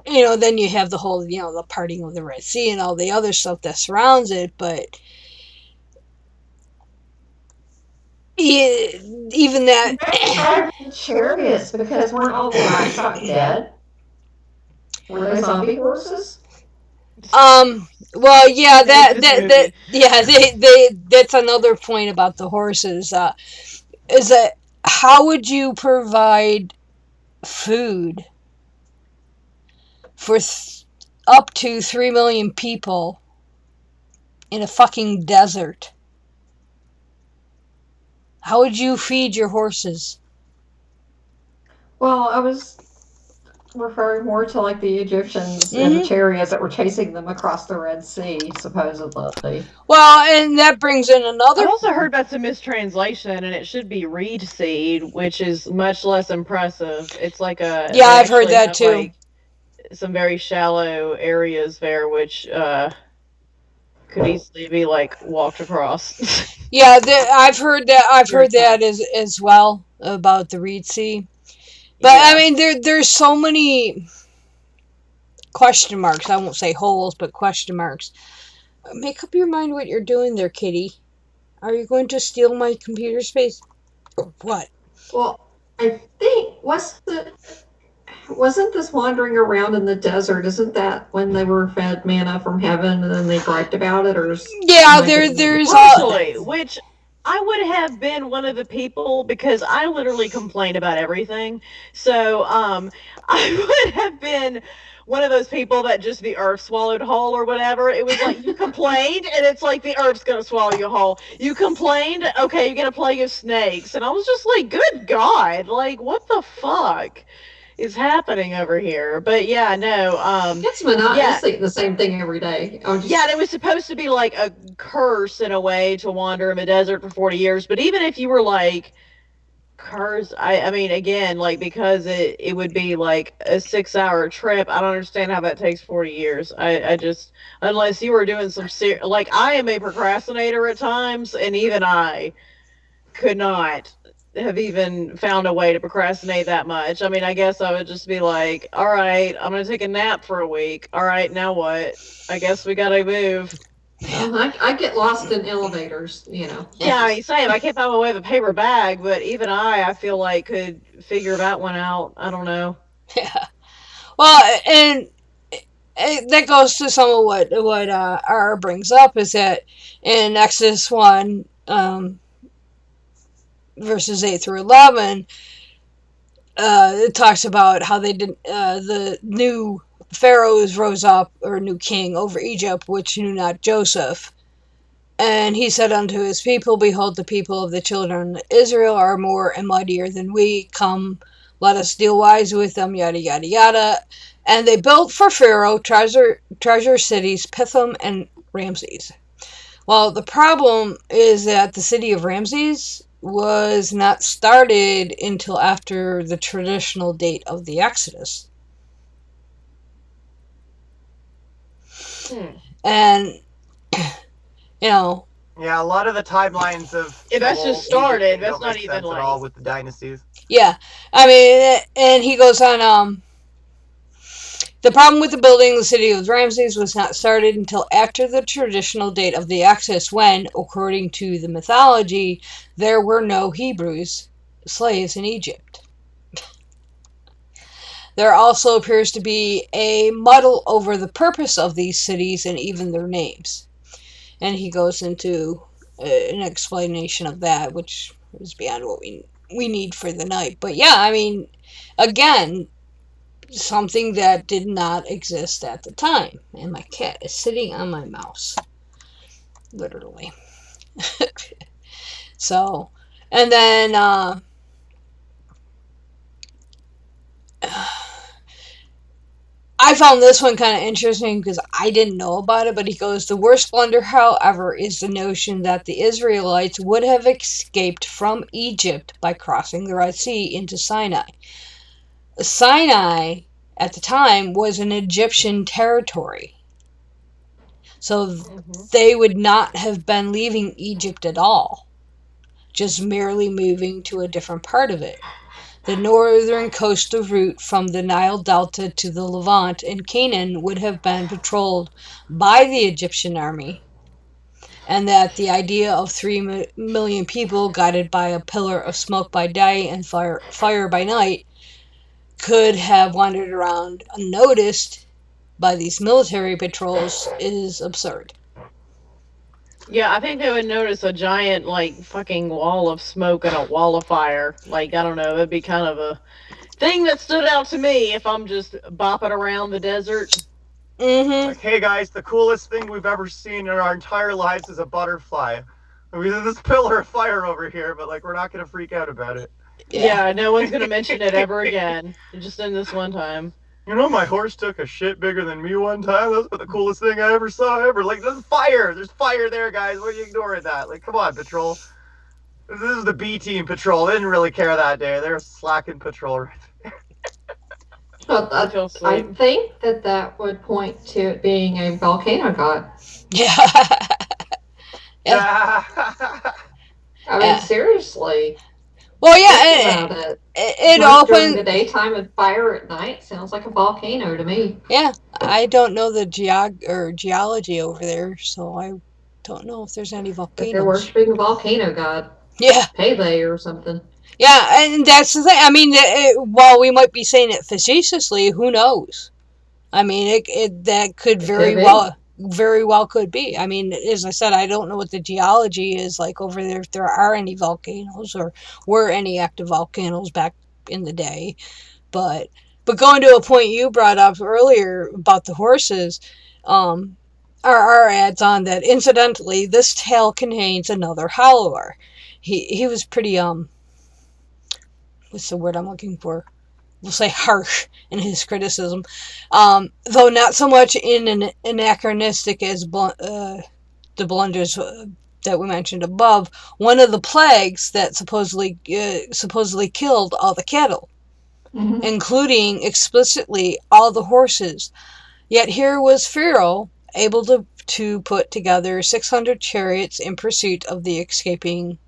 then you have the whole, the parting of the Red Sea and all the other stuff that surrounds it, but even that. Driving chariots because weren't all the livestock dead? Were they zombie horses? Well, yeah, This that's another point about the horses. Is that how would you provide food for up to 3 million people in a fucking desert? How would you feed your horses? Well, I was referring more to like the Egyptians and the chariots that were chasing them across the Red Sea, supposedly. Well, and that brings in another. I've also heard that's a mistranslation, and it should be reed seed, which is much less impressive. It's like a Yeah, I've heard that too. Like, some very shallow areas there, which could easily be like walked across. Yeah, I've heard that. I've heard that as well about the reed seed. But yeah. I mean, there's so many question marks. I won't say holes, but question marks. Make up your mind what you're doing there, kitty. Are you going to steal my computer space? Or what? Well, I think wasn't this wandering around in the desert? Isn't that when they were fed manna from heaven and then they griped about it? Or yeah, there's partially, which I would have been one of the people because I literally complain about everything. So I would have been one of those people that just the earth swallowed whole or whatever. It was like you complained and it's like the earth's gonna swallow you whole. You complained, okay, you're gonna play with snakes. And I was just like, good God, like what the fuck is happening over here? But yeah, no, it's monotonous eating the same thing every day. Yeah, and it was supposed to be like a curse in a way to wander in the desert for 40 years. But even if you were like curse, I mean, again, like because it would be like a 6-hour trip. I don't understand how that takes 40 years. I just, unless you were doing some like I am a procrastinator at times, and even I could not have even found a way to procrastinate that much. I mean, I guess I would just be like, all right, I'm going to take a nap for a week. All right, now what? I guess we got to move. I get lost in elevators, Yeah, I mean, same. I can't find my way with a paper bag, but even I feel like could figure that one out. I don't know. Yeah. Well, and that goes to some of what R brings up is that in Exodus 1, verses 8 through 11, it talks about how they did the new pharaohs rose up, or new king over Egypt, which knew not Joseph. And he said unto his people, behold, the people of the children of Israel are more and mightier than we. Come, let us deal wise with them, yada, yada, yada. And they built for Pharaoh treasure cities, Pithom and Ramses. Well, the problem is that the city of Ramses was not started until after the traditional date of the Exodus. And, Yeah, a lot of the timelines of... Yeah, that's just started. That's not even like... at all with the dynasties. Yeah, I mean, and he goes on, the problem with the building of the city of Ramses was not started until after the traditional date of the Exodus, when, according to the mythology, there were no Hebrews, slaves in Egypt. There also appears to be a muddle over the purpose of these cities and even their names. And he goes into an explanation of that, which is beyond what we need for the night. But yeah, I mean, again, something that did not exist at the time. And my cat is sitting on my mouse. Literally. So, and then, I found this one kind of interesting because I didn't know about it, but he goes, the worst blunder, however, is the notion that the Israelites would have escaped from Egypt by crossing the Red Sea into Sinai. Sinai, at the time, was an Egyptian territory. So they would not have been leaving Egypt at all, just merely moving to a different part of it. The northern coastal route from the Nile Delta to the Levant and Canaan would have been patrolled by the Egyptian army, and that the idea of 3 million people guided by a pillar of smoke by day and fire by night could have wandered around unnoticed by these military patrols is absurd. Yeah, I think they would notice a giant, like, fucking wall of smoke and a wall of fire. Like, I don't know, it'd be kind of a thing that stood out to me if I'm just bopping around the desert. Mm-hmm. Like, hey guys, the coolest thing we've ever seen in our entire lives is a butterfly. We have this pillar of fire over here, but like we're not gonna freak out about it. Yeah, no one's gonna mention it ever again. Just in this one time. You know, my horse took a shit bigger than me one time. That's the coolest thing I ever saw ever. Like, there's fire. There's fire there, guys. Why are you ignoring that? Like, come on, patrol. This is the B team patrol. They didn't really care that day. They were slacking patrol right there. Well, I think that would point to it being a volcano god. Yeah. Yeah. I mean, seriously. Well, Think yeah, about it. it Smoke during opens. the daytime and fire at night sounds like a volcano to me. Yeah, I don't know the geology over there, so I don't know if there's any But they're volcanoes. worshiping a volcano god. Yeah, Pele or something. yeah, and that's the thing. I mean, while we might be saying it facetiously, who knows? I mean, that could very well could be. I mean, as I said, I don't know what the geology is like over there, if there are any volcanoes or were any active volcanoes back in the day. But going to a point you brought up earlier about the horses, our adds on that incidentally, this tale contains another hollower. He was pretty what's the word I'm looking for? We'll say harsh in his criticism, though not so much in an anachronistic as the blunders that we mentioned above. One of the plagues that supposedly killed all the cattle, including explicitly all the horses. Yet here was Pharaoh able to put together 600 chariots in pursuit of the escaping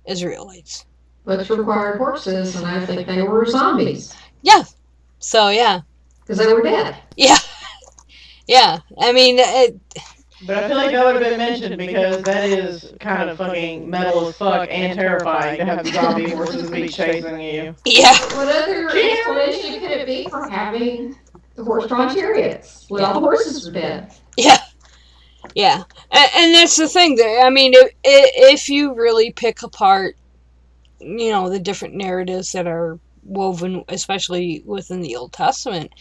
Israelites. Which required horses, and I think they were zombies. Yeah. So, yeah. Because they were dead. Yeah. Yeah. I mean, But I feel like that would have been mentioned because that is kind of fucking metal as fuck and terrifying to have zombie horses be chasing you. Yeah. What other explanation could it be for having the horse-drawn chariots when all the horses were dead? Yeah. Yeah. And that's the thing. I mean, if you really pick apart, the different narratives that are woven, especially within the Old Testament,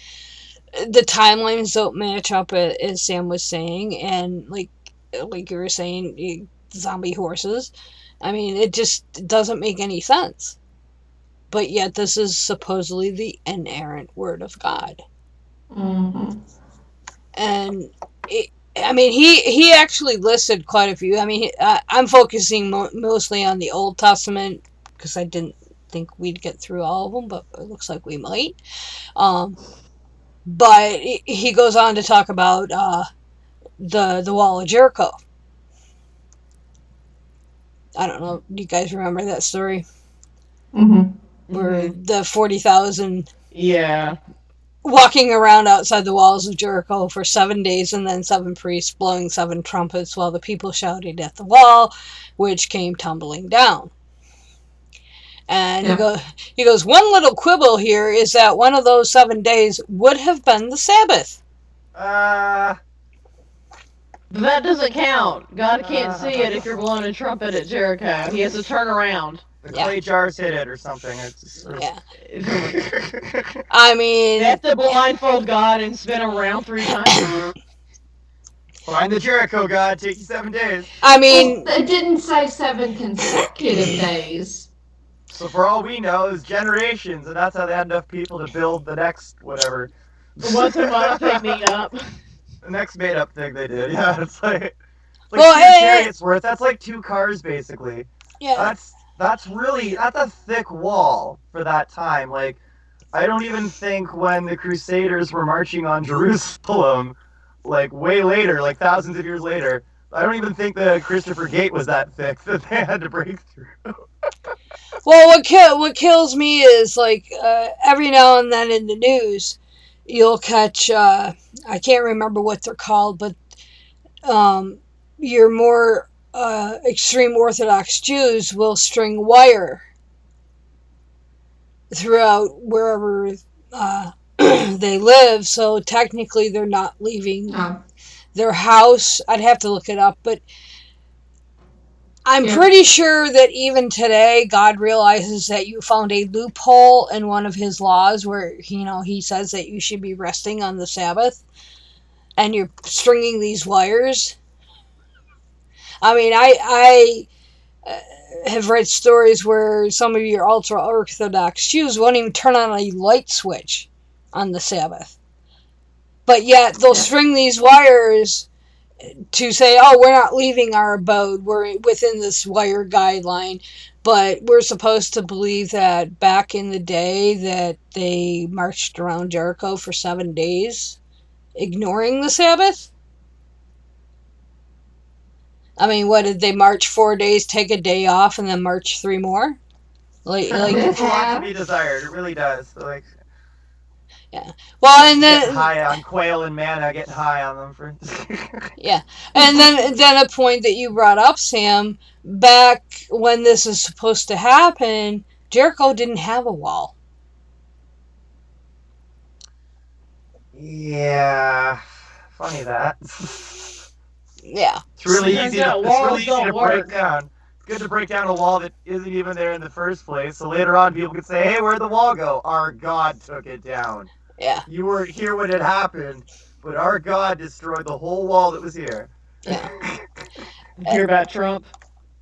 the timelines don't match up, as Sam was saying, and like you were saying, zombie horses. I mean, it just doesn't make any sense. But yet, this is supposedly the inerrant word of God. Mm-hmm. And he actually listed quite a few. I mean, I'm focusing mostly on the Old Testament because I didn't think we'd get through all of them, but it looks like we might. But he goes on to talk about the Wall of Jericho. I don't know. Do you guys remember that story? Mm-hmm. Where the 40,000 walking around outside the walls of Jericho for 7 days, and then 7 priests blowing 7 trumpets while the people shouted at the wall, which came tumbling down. And he goes, one little quibble here is that one of those 7 days would have been the Sabbath. That doesn't count. God can't see it if you're blowing a trumpet at Jericho. He has to turn around. The clay jars hit it or something. Yeah. I mean, they have to blindfold God and spin him around 3 times. Find the Jericho God. Take you 7 days. I mean, it didn't say 7 consecutive days. So for all we know, it's generations, and that's how they had enough people to build the next whatever. Once a month they meet up. The next made-up thing they did, yeah. It's like 2 chariots worth. That's like 2 cars, basically. Yeah. That's a thick wall for that time. Like, I don't even think when the Crusaders were marching on Jerusalem, like way later, like thousands of years later. I don't even think the Christopher Gate was that thick that they had to break through. Well, what kills me is like every now and then in the news, you'll catch I can't remember what they're called, but your more extreme Orthodox Jews will string wire throughout wherever they live, so technically they're not leaving their house. I'd have to look it up, but I'm pretty sure that even today God realizes that you found a loophole in one of his laws where, he says that you should be resting on the Sabbath, and you're stringing these wires. I mean, I have read stories where some of your ultra-Orthodox Jews won't even turn on a light switch on the Sabbath. But yet they'll string these wires to say, oh, we're not leaving our abode, we're within this wire guideline. But we're supposed to believe that back in the day that they marched around Jericho for 7 days, ignoring the Sabbath? I mean, what, did they march 4 days, take a day off, and then march 3 more? Like It's a lot to be desired. It really does. Like, yeah. Well, and then getting high on quail and manna, getting high on them for. yeah, and then a point that you brought up, Sam. Back when this is supposed to happen, Jericho didn't have a wall. Yeah, funny that. Yeah. It's really easy to work. break down. It's good to break down a wall that isn't even there in the first place. So later on, people could say, "Hey, where'd the wall go? Our God took it down. Yeah. You weren't here when it happened, but our God destroyed the whole wall that was here." Yeah. Hear about Trump?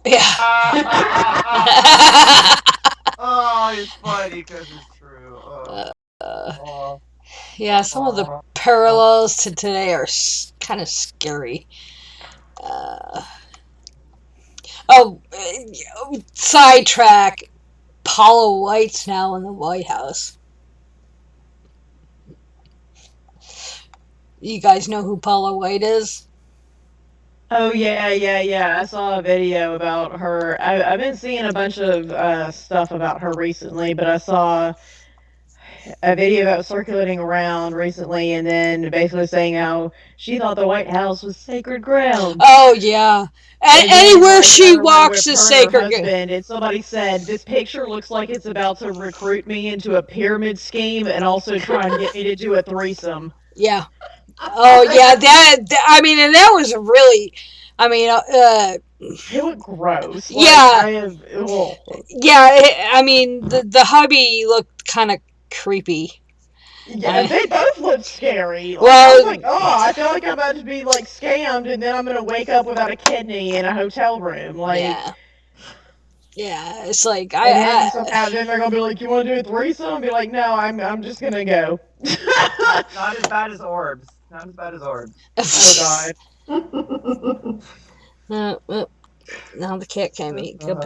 Yeah. Oh, it's funny because it's true. Yeah, some of the parallels to today are kind of scary. Sidetrack. Paula White's now in the White House. You guys know who Paula White is? Oh yeah. I saw a video about her. I've been seeing a bunch of stuff about her recently, but I saw a video that was circulating around recently, and then basically saying how she thought the White House was sacred ground. Oh yeah, and anywhere she walks is sacred. And somebody said this picture looks like it's about to recruit me into a pyramid scheme and also try and get me to do a threesome. Yeah. Oh yeah, I mean, and that was a really, I mean, it looked gross. Yeah. Yeah, I mean, the hubby looked kind of creepy. Yeah, they both look scary. I was like, I feel like I'm about to be like scammed, and then I'm gonna wake up without a kidney in a hotel room. Yeah, it's like then they're gonna be like, "You want to do a threesome?" I'll be like, "No, I'm just gonna go." Not as bad as orbs. Not as bad as orbs. Oh God. Now the cat can't make up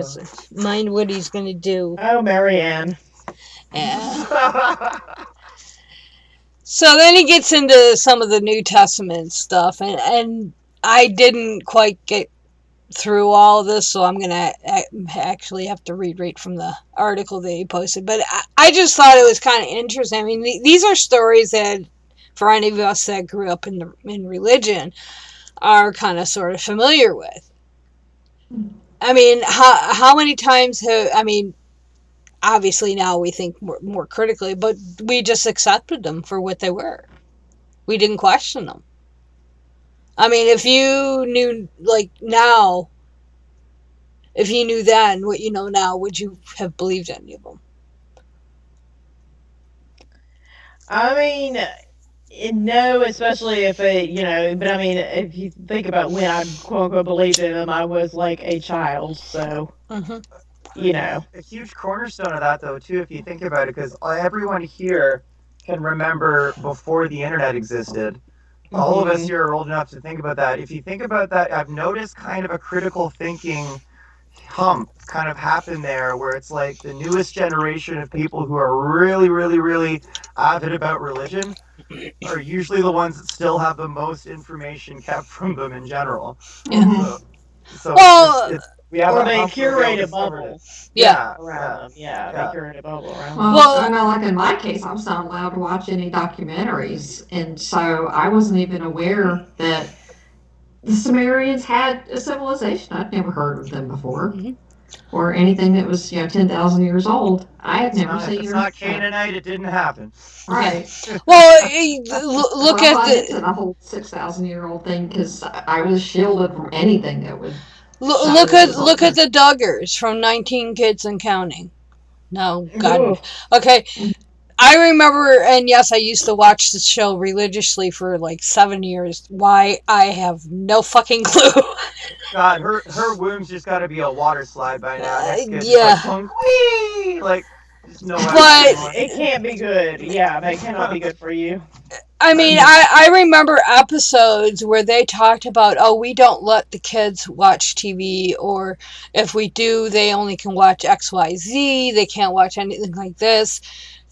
mind what he's gonna do. Oh, Marianne. Yeah. So then he gets into some of the New Testament stuff, and I didn't quite get through all of this, so I'm gonna actually have to read right from the article that he posted. But I just thought it was kind of interesting. I mean, these are stories that, for any of us that grew up in religion, are kind of sort of familiar with. I mean, how many times obviously now we think more critically, but we just accepted them for what they were. We didn't question them. I mean, if you knew, like, now, if you knew then what you know now, would you have believed any of them? I mean, no, especially if but I mean, if you think about when I quote unquote believed in them, I was like a child, so. A huge cornerstone of that, though, too, if you think about it, because everyone here can remember before the internet existed. All of us here are old enough to think about that. If you think about that, I've noticed kind of a critical thinking hump kind of happen there, where it's like the newest generation of people who are really, really, really avid about religion are usually the ones that still have the most information kept from them in general. Yeah. So Well, it's we have Or a they hump where we all curate a discovered it. bubble yeah. Yeah, around yeah, them. Yeah, they yeah. curate a bubble around them. Well, Well, I know, like in my case, I was not allowed to watch any documentaries, and so I wasn't even aware that the Sumerians had a civilization. I'd never heard of them before, mhm. or anything that was 10,000 years old. I had It's never not if seen it's or not Canaanite, it didn't happen. right. Well, look Well, at I'm into the the whole 6,000-year-old thing because I was shielded from anything that would show look this at was older. the Duggars from 19 Kids and Counting. No, God. Ooh. Okay, I remember, and yes, I used to watch the show religiously for like 7 years. Why? I have no fucking clue. God, her womb's just got to be a water slide by now. Next kid just like Yeah, plunk, wee, like just no effort but anymore. It can't be good. Yeah, that cannot be good for you. I mean, I remember episodes where they talked about, oh, we don't let the kids watch TV, or if we do, they only can watch XYZ. They can't watch anything like this.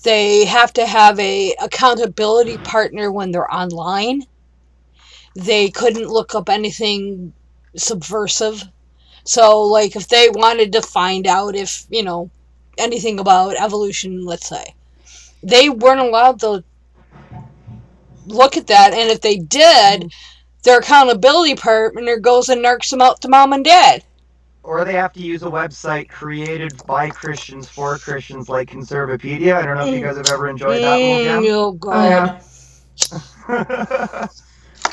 They have to have a accountability partner when they're online. They couldn't look up anything subversive. So, like, if they wanted to find out if, anything about evolution, let's say, they weren't allowed to look at that. And if they did, their accountability partner goes and narcs them out to mom and dad. Or they have to use a website created by Christians for Christians, like Conservapedia. I don't know if you guys have ever enjoyed that little gem. Oh, Oh God. yeah.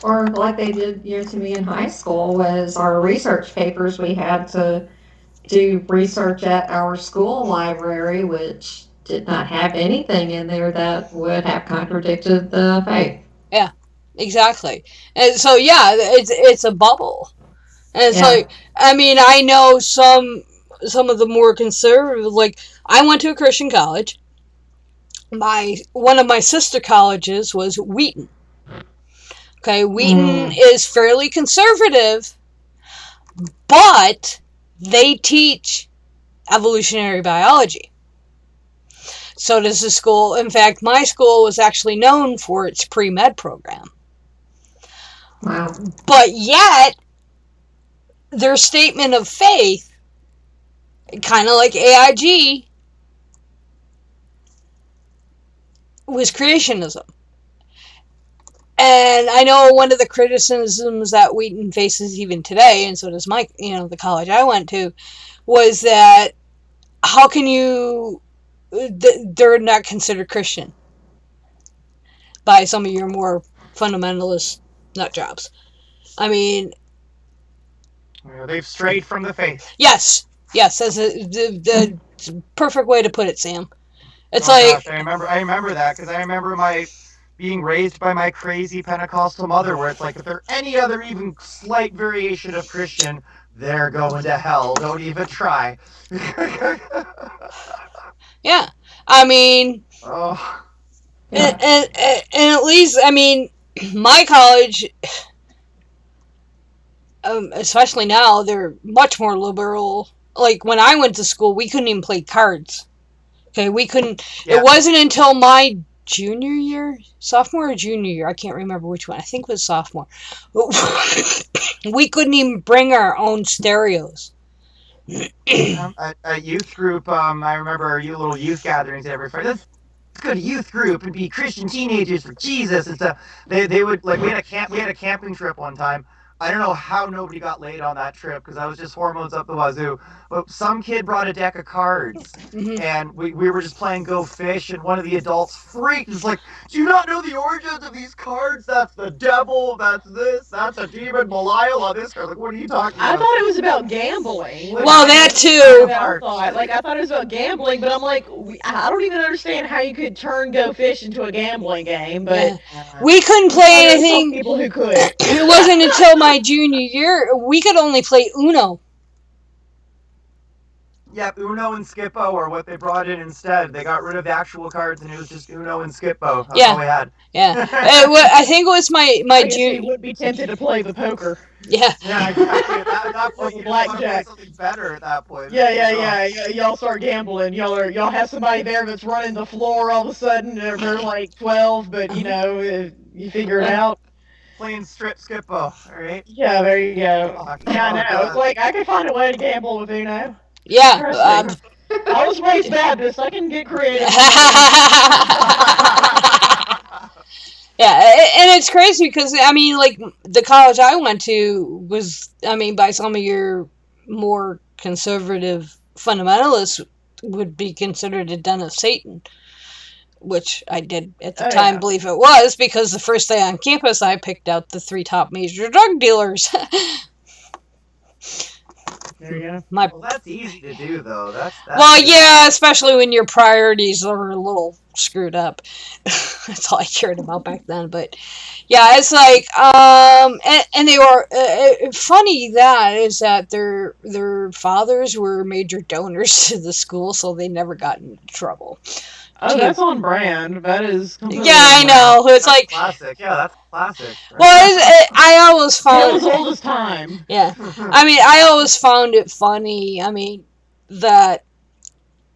Or like they did, to me in high school was our research papers. We had to do research at our school library, which did not have anything in there that would have contradicted the faith. Yeah, exactly. And so, yeah, it's a bubble. And so, Yeah. I mean, I know some of the more conservative, like, I went to a Christian college. One of my sister colleges was Wheaton. Okay, Wheaton is fairly conservative, but they teach evolutionary biology. So does the school. In fact, my school was actually known for its pre-med program. Wow. But yet, their statement of faith, kind of like AIG, was creationism. And I know one of the criticisms that Wheaton faces even today, and so does my, the college I went to, was that how can you, they're not considered Christian by some of your more fundamentalist nut jobs. I mean, They've strayed from the faith. yes, that's the perfect way to put it, Sam. It's Gosh, I remember that because I remember my being raised by my crazy Pentecostal mother, where it's like if they're any other even slight variation of Christian, they're going to hell. Don't even try. yeah. I mean, Oh, Yeah. and at least, I mean, my college, especially now, they're much more liberal. Like, when I went to school, we couldn't even play cards. Okay, we couldn't. yeah. It wasn't until my junior year, sophomore or junior year, I can't remember which one. I think it was sophomore. We couldn't even bring our own stereos. At youth group, I remember little youth gatherings every Friday. Let's go to youth group and be Christian teenagers for Jesus and stuff. They would like we had a camping trip one time. I don't know how nobody got laid on that trip because I was just hormones up the wazoo. But some kid brought a deck of cards and we were just playing Go Fish, and one of the adults freaked. It's like, do you not know the origins of these cards? That's the devil. That's this. That's a demon Belial on this card. Like, what are you talking I about? thought it was about gambling. Well, that too. I thought. Like, I thought it was about gambling, but I'm like, I don't even understand how you could turn Go Fish into a gambling game. But We couldn't play there's some anything. people who could. It wasn't until my junior year we could only play Uno. Yep, Uno and Skippo are what they brought in instead. They got rid of the actual cards and it was just Uno and Skippo. That's all Yeah, we had. yeah. I think it was my I guess you junior. would be tempted to play the poker Yeah, Yeah, exactly. At that or point, the you just want to play blackjack. something better at that point. Yeah, Like, yeah, oh, yeah. Y'all start gambling. Y'all have somebody there that's running the floor. All of a sudden, they're like 12, but you figure it out. playing strip Skippo. All right. Yeah, there you go. Fuck. Yeah, I Oh, know. It's God. like I could find a way to gamble with Uno. yeah. Trust me. I was raised Baptist. I can get creative on my own. Yeah, and it's crazy because I mean, like the college I went to was, I mean, by some of your more conservative fundamentalists would be considered a den of Satan, which I did at the Oh time yeah. believe it was because the first day on campus I picked out the 3 top major drug dealers. There you go. My Well, that's easy to do, though. That's Well, easy. yeah, especially when your priorities are a little screwed up. That's all I cared about back then. But yeah, it's like, and they were funny. That is that their fathers were major donors to the school, so they never got into trouble. Oh, that's on brand. That is Yeah, completely I on brand. know. It's That's like, classic. Yeah, that's classic. well, I always Tale found, as old as time. yeah, I mean, I always found it funny. I mean, that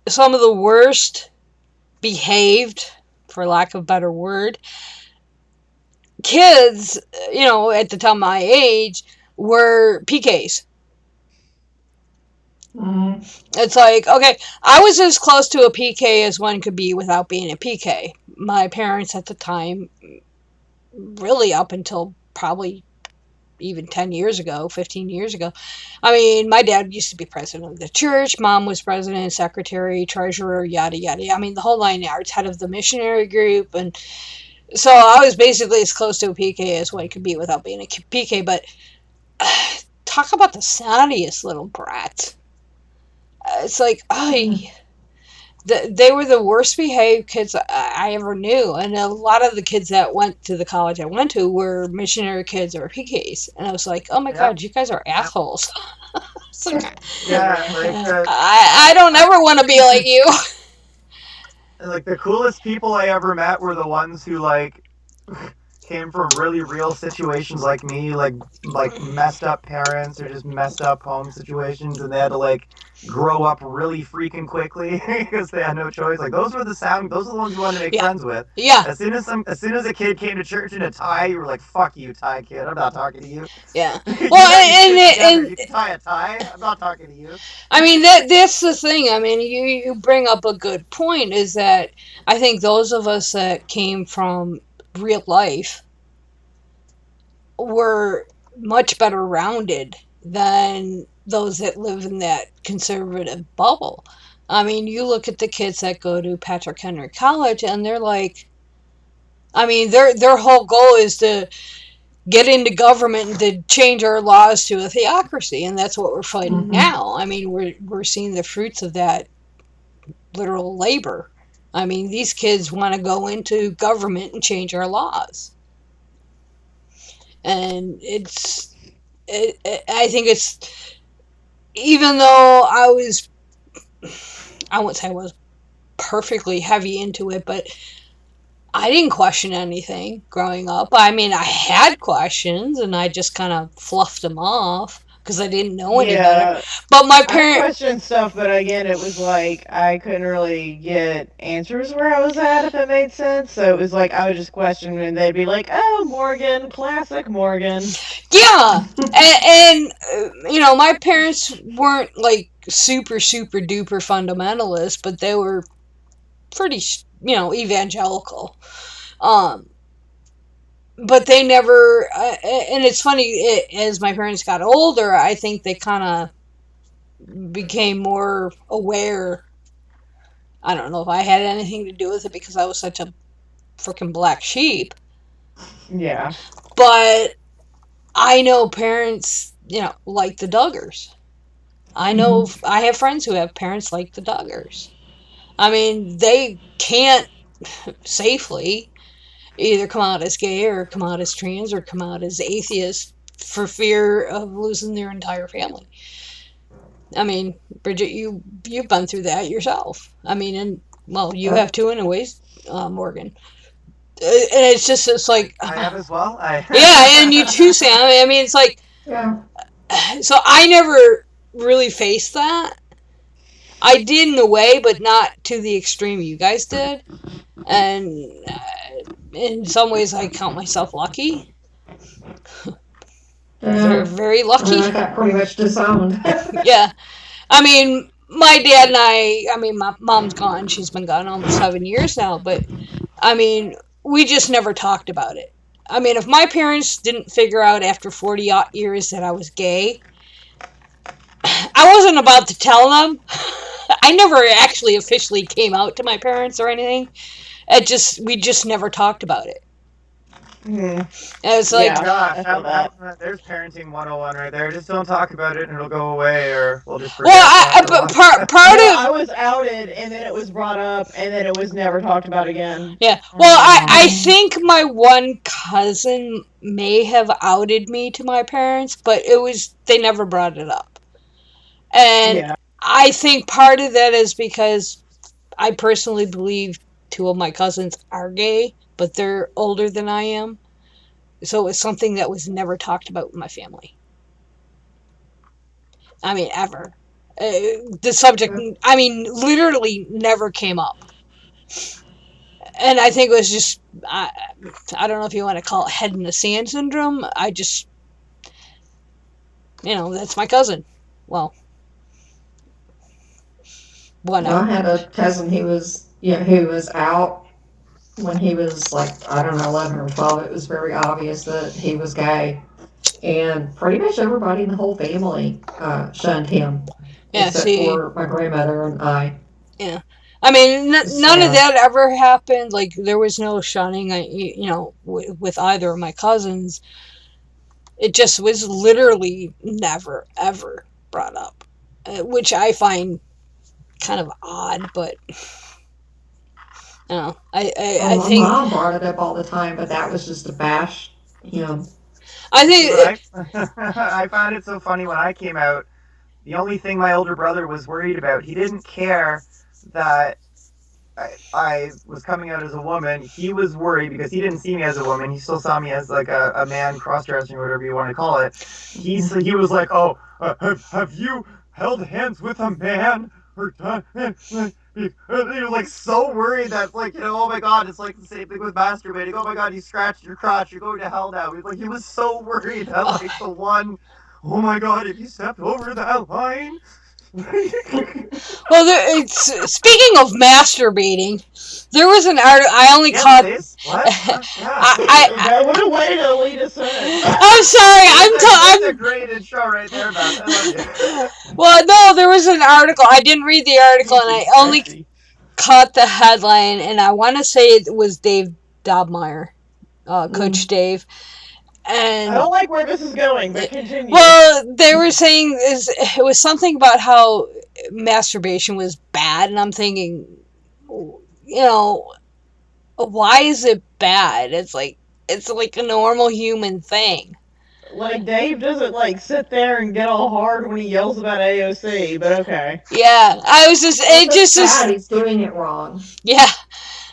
some of the worst behaved, for lack of a better word, kids, at the time my age, were PKs. Mm. It's like, okay, I was as close to a PK as one could be without being a PK. My parents at the time, really up until probably even 10 years ago, 15 years ago. I mean, my dad used to be president of the church. Mom was president, secretary, treasurer, yada, yada. I mean, the whole 9 yards, head of the missionary group. And so I was basically as close to a PK as one could be without being a PK. But talk about the snottiest little brats. It's like, they were the worst behaved kids I ever knew. And a lot of the kids that went to the college I went to were missionary kids or PKs. And I was like, oh my Yep. God, you guys are Yep. assholes. Yeah, like I don't ever want to be like you. the coolest people I ever met were the ones who came from really real situations like me, like messed up parents or just messed up home situations, and they had to grow up really freaking quickly because they had no choice. Like those are the ones you wanted to make Yeah. friends with. Yeah. As soon as a kid came to church in a tie, you were like, "Fuck you, tie kid! I'm not talking to you." Yeah. You Well, got your shit together. and You can tie a tie. I'm not talking to you. I mean that's the thing. I mean, you bring up a good point. Is that I think those of us that came from real life were much better rounded than those that live in that conservative bubble. I mean, you look at the kids that go to Patrick Henry College, and they're like, I mean, their whole goal is to get into government and to change our laws to a theocracy, and that's what we're fighting now. I mean, we're seeing the fruits of that literal labor. I mean, these kids want to go into government and change our laws, and I think it's, even though I wouldn't say I was perfectly heavy into it, but I didn't question anything growing up. I mean, I had questions and I just kind of fluffed them off because I didn't know any better. Yeah, But my I parent, questioned stuff, but again, it was like I couldn't really get answers where I was at, if it made sense. So it was like I would just question, and they'd be like, "Oh, Morgan, classic Morgan." yeah, and my parents weren't like super super duper fundamentalist, but they were pretty evangelical. Um, but they never, and it's funny, as my parents got older, I think they kind of became more aware. I don't know if I had anything to do with it because I was such a freaking black sheep, Yeah. but I know parents, like the Duggars. I know I have friends who have parents like the Duggars. I mean, they can't safely either come out as gay or come out as trans or come out as atheist for fear of losing their entire family. I mean, Bridget, you've been through that yourself. I mean, and well, you have too, anyways, Morgan. And it's like, I have as well. yeah, and you too, Sam. I mean, it's like, Yeah. so I never really faced that. I did in a way, but not to the extreme you guys did. And in some ways, I count myself lucky. Very, Yeah. very I lucky. got pretty much disowned. Yeah. I mean, my dad and I mean, my mom's gone. She's been gone almost 7 years now. But, I mean, we just never talked about it. I mean, if my parents didn't figure out after 40 years that I was gay, I wasn't about to tell them. I never actually officially came out to my parents or anything. We just never talked about it. And it's like, Yeah. Gosh, there's parenting 101 right there. Just don't talk about it and it'll go away, or we'll just forget. well, but part No, of I was outed, and then it was brought up, and then it was never talked about again. yeah. Well, I think my one cousin may have outed me to my parents, but they never brought it up. And Yeah. I think part of that is because I personally believe two of my cousins are gay, but they're older than I am. So it was something that was never talked about in my family. I mean, ever. The subject, I mean, literally never came up. And I think it was just, I don't know if you want to call it head in the sand syndrome. I just, that's my cousin. Well, one I of had a cousin who was out when he was like, I don't know, 11 or 12. It was very obvious that he was gay. And pretty much everybody in the whole family shunned him, Yeah, except see. for my grandmother and I. Yeah. I mean, none of So- that ever happened. Like, there was no shunning, with either of my cousins. It just was literally never, ever brought up, which I find kind of odd, but I Well, my think mom brought it up all the time, but that was just to bash him. I think I found it so funny when I came out. The only thing my older brother was worried about, he didn't care that I was coming out as a woman. He was worried because he didn't see me as a woman. He still saw me as like a man cross-dressing or whatever you want to call it. He was like, "Oh, have you held hands with a man or done?" He was like so worried that like, oh my god, it's like the same thing with masturbating. Oh my god, you scratched your crotch, you're going to hell now. He was so worried that like the one, oh my god, if you stepped over that line. well, speaking of masturbating, there was an article I only caught. What? That would have way to lead us in. I'm sorry. That's a great intro right there, Beth. I love you. Well, no, there was an article. I didn't read the article, and I only caught the headline, and I want to say it was Dave Dobmeyer, Coach Dave. And I don't like where this is going, but continue. well, they were saying it was something about how masturbation was bad, and I'm thinking, why is it bad? It's like a normal human thing. Like, Dave doesn't, like, sit there and get all hard when he yells about AOC, but okay. Yeah, I was just, it just is, Bad, he's doing it wrong. yeah.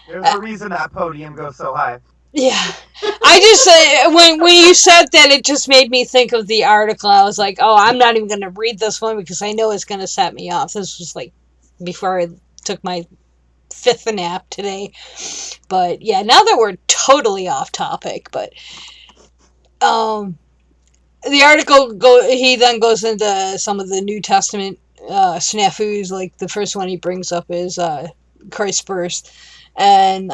There's a reason that podium goes so high. Yeah, I just when you said that, it just made me think of the article. I was like, oh, I'm not even going to read this one because I know it's going to set me off. This was like before I took my 5th nap today. But yeah, now that we're totally off topic, but the article he then goes into some of the New Testament snafus. Like the first one he brings up is Christ's birth, and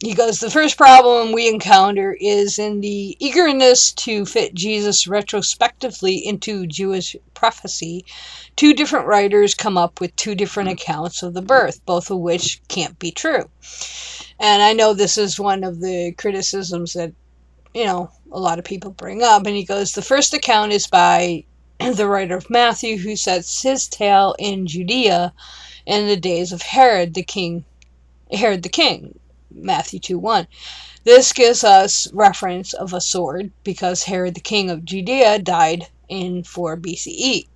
he goes, the first problem we encounter is in the eagerness to fit Jesus retrospectively into Jewish prophecy. 2 different writers come up with 2 different accounts of the birth, both of which can't be true. And I know this is one of the criticisms that, a lot of people bring up. And he goes, the first account is by the writer of Matthew, who sets his tale in Judea in the days of Herod the king. Matthew 2:1. This gives us reference of a sword because Herod the king of Judea died in 4 BCE.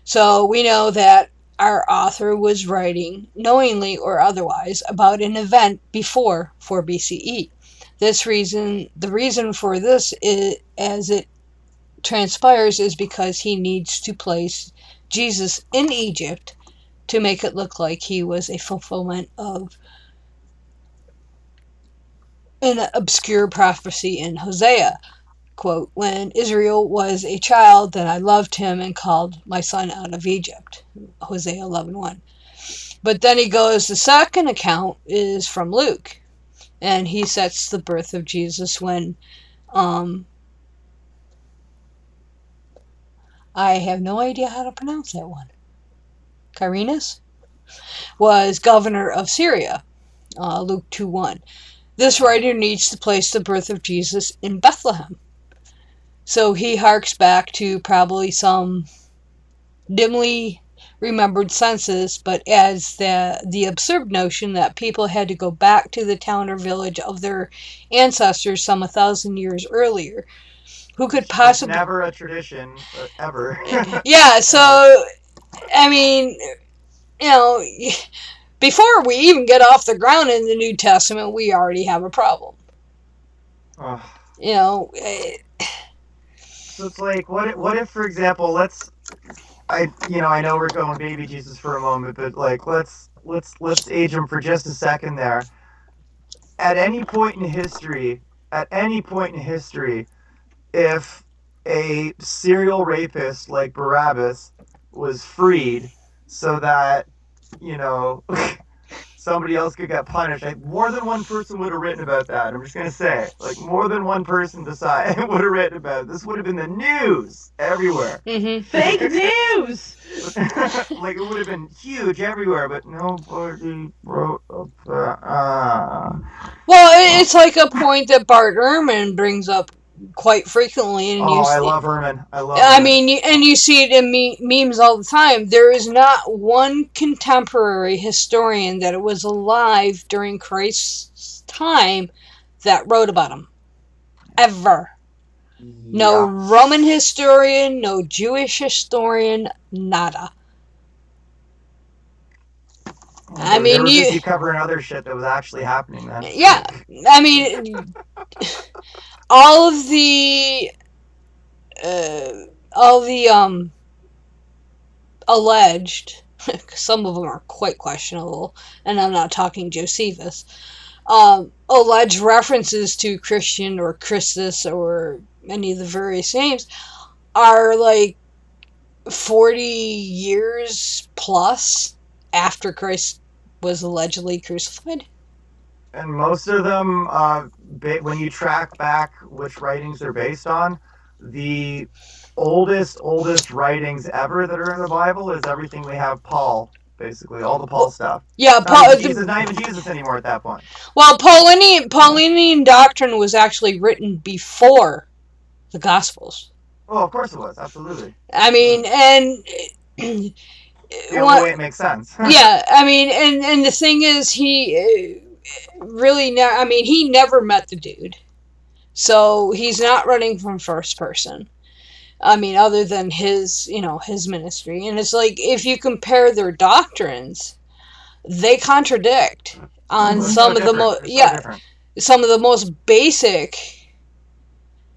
So we know that our author was writing, knowingly or otherwise, about an event before 4 BCE. The reason for this is, as it transpires, is because he needs to place Jesus in Egypt to make it look like he was a fulfillment of an obscure prophecy in Hosea. Quote, when Israel was a child, then I loved him and called my son out of Egypt. Hosea 11:1. But then he goes, the second account is from Luke. And he sets the birth of Jesus when I have no idea how to pronounce that one. Quirinus was governor of Syria. Luke 2:1. This writer needs to place the birth of Jesus in Bethlehem. So he harks back to probably some dimly remembered census, but adds the absurd notion that people had to go back to the town or village of their ancestors some 1,000 years earlier. Who could possibly... Never a tradition, ever. Yeah, so, I mean, you know, before we even get off the ground in the New Testament, we already have a problem. You know... So it's like, what if, for example, I know we're going baby Jesus for a moment, but like, let's age him for just a second there. At any point in history, if a serial rapist like Barabbas was freed so that, somebody else could get punished, more than one person would have written about that. I'm just going to say, like, more than one person would have written about it. This would have been the news everywhere. Mm-hmm. Fake news! Like, it would have been huge everywhere, but nobody wrote about Well, it's like a point that Bart Ehrman brings up quite frequently. And I love Ehrman. I mean, and you see it in memes all the time. There is not one contemporary historian that was alive during Christ's time that wrote about him. Ever. No Roman historian, no Jewish historian, nada. I mean, they were busy covering other shit that was actually happening then. Yeah, I mean, all the alleged, some of them are quite questionable, and I'm not talking Josephus, alleged references to Christian or Christus or any of the various names are like 40 years plus after Christ was allegedly crucified. And most of them, when you track back which writings they're based on, the oldest writings ever that are in the Bible is everything we have Paul, basically, all the Paul stuff. Yeah, not even Jesus anymore at that point. Well, Pauline doctrine was actually written before the Gospels. Oh, of course it was, absolutely. I mean, and the only way it makes sense. Yeah, I mean, and the thing is, he he never met the dude, so he's not running from first person. I mean, other than his ministry, and it's like if you compare their doctrines, they contradict on some of the most basic,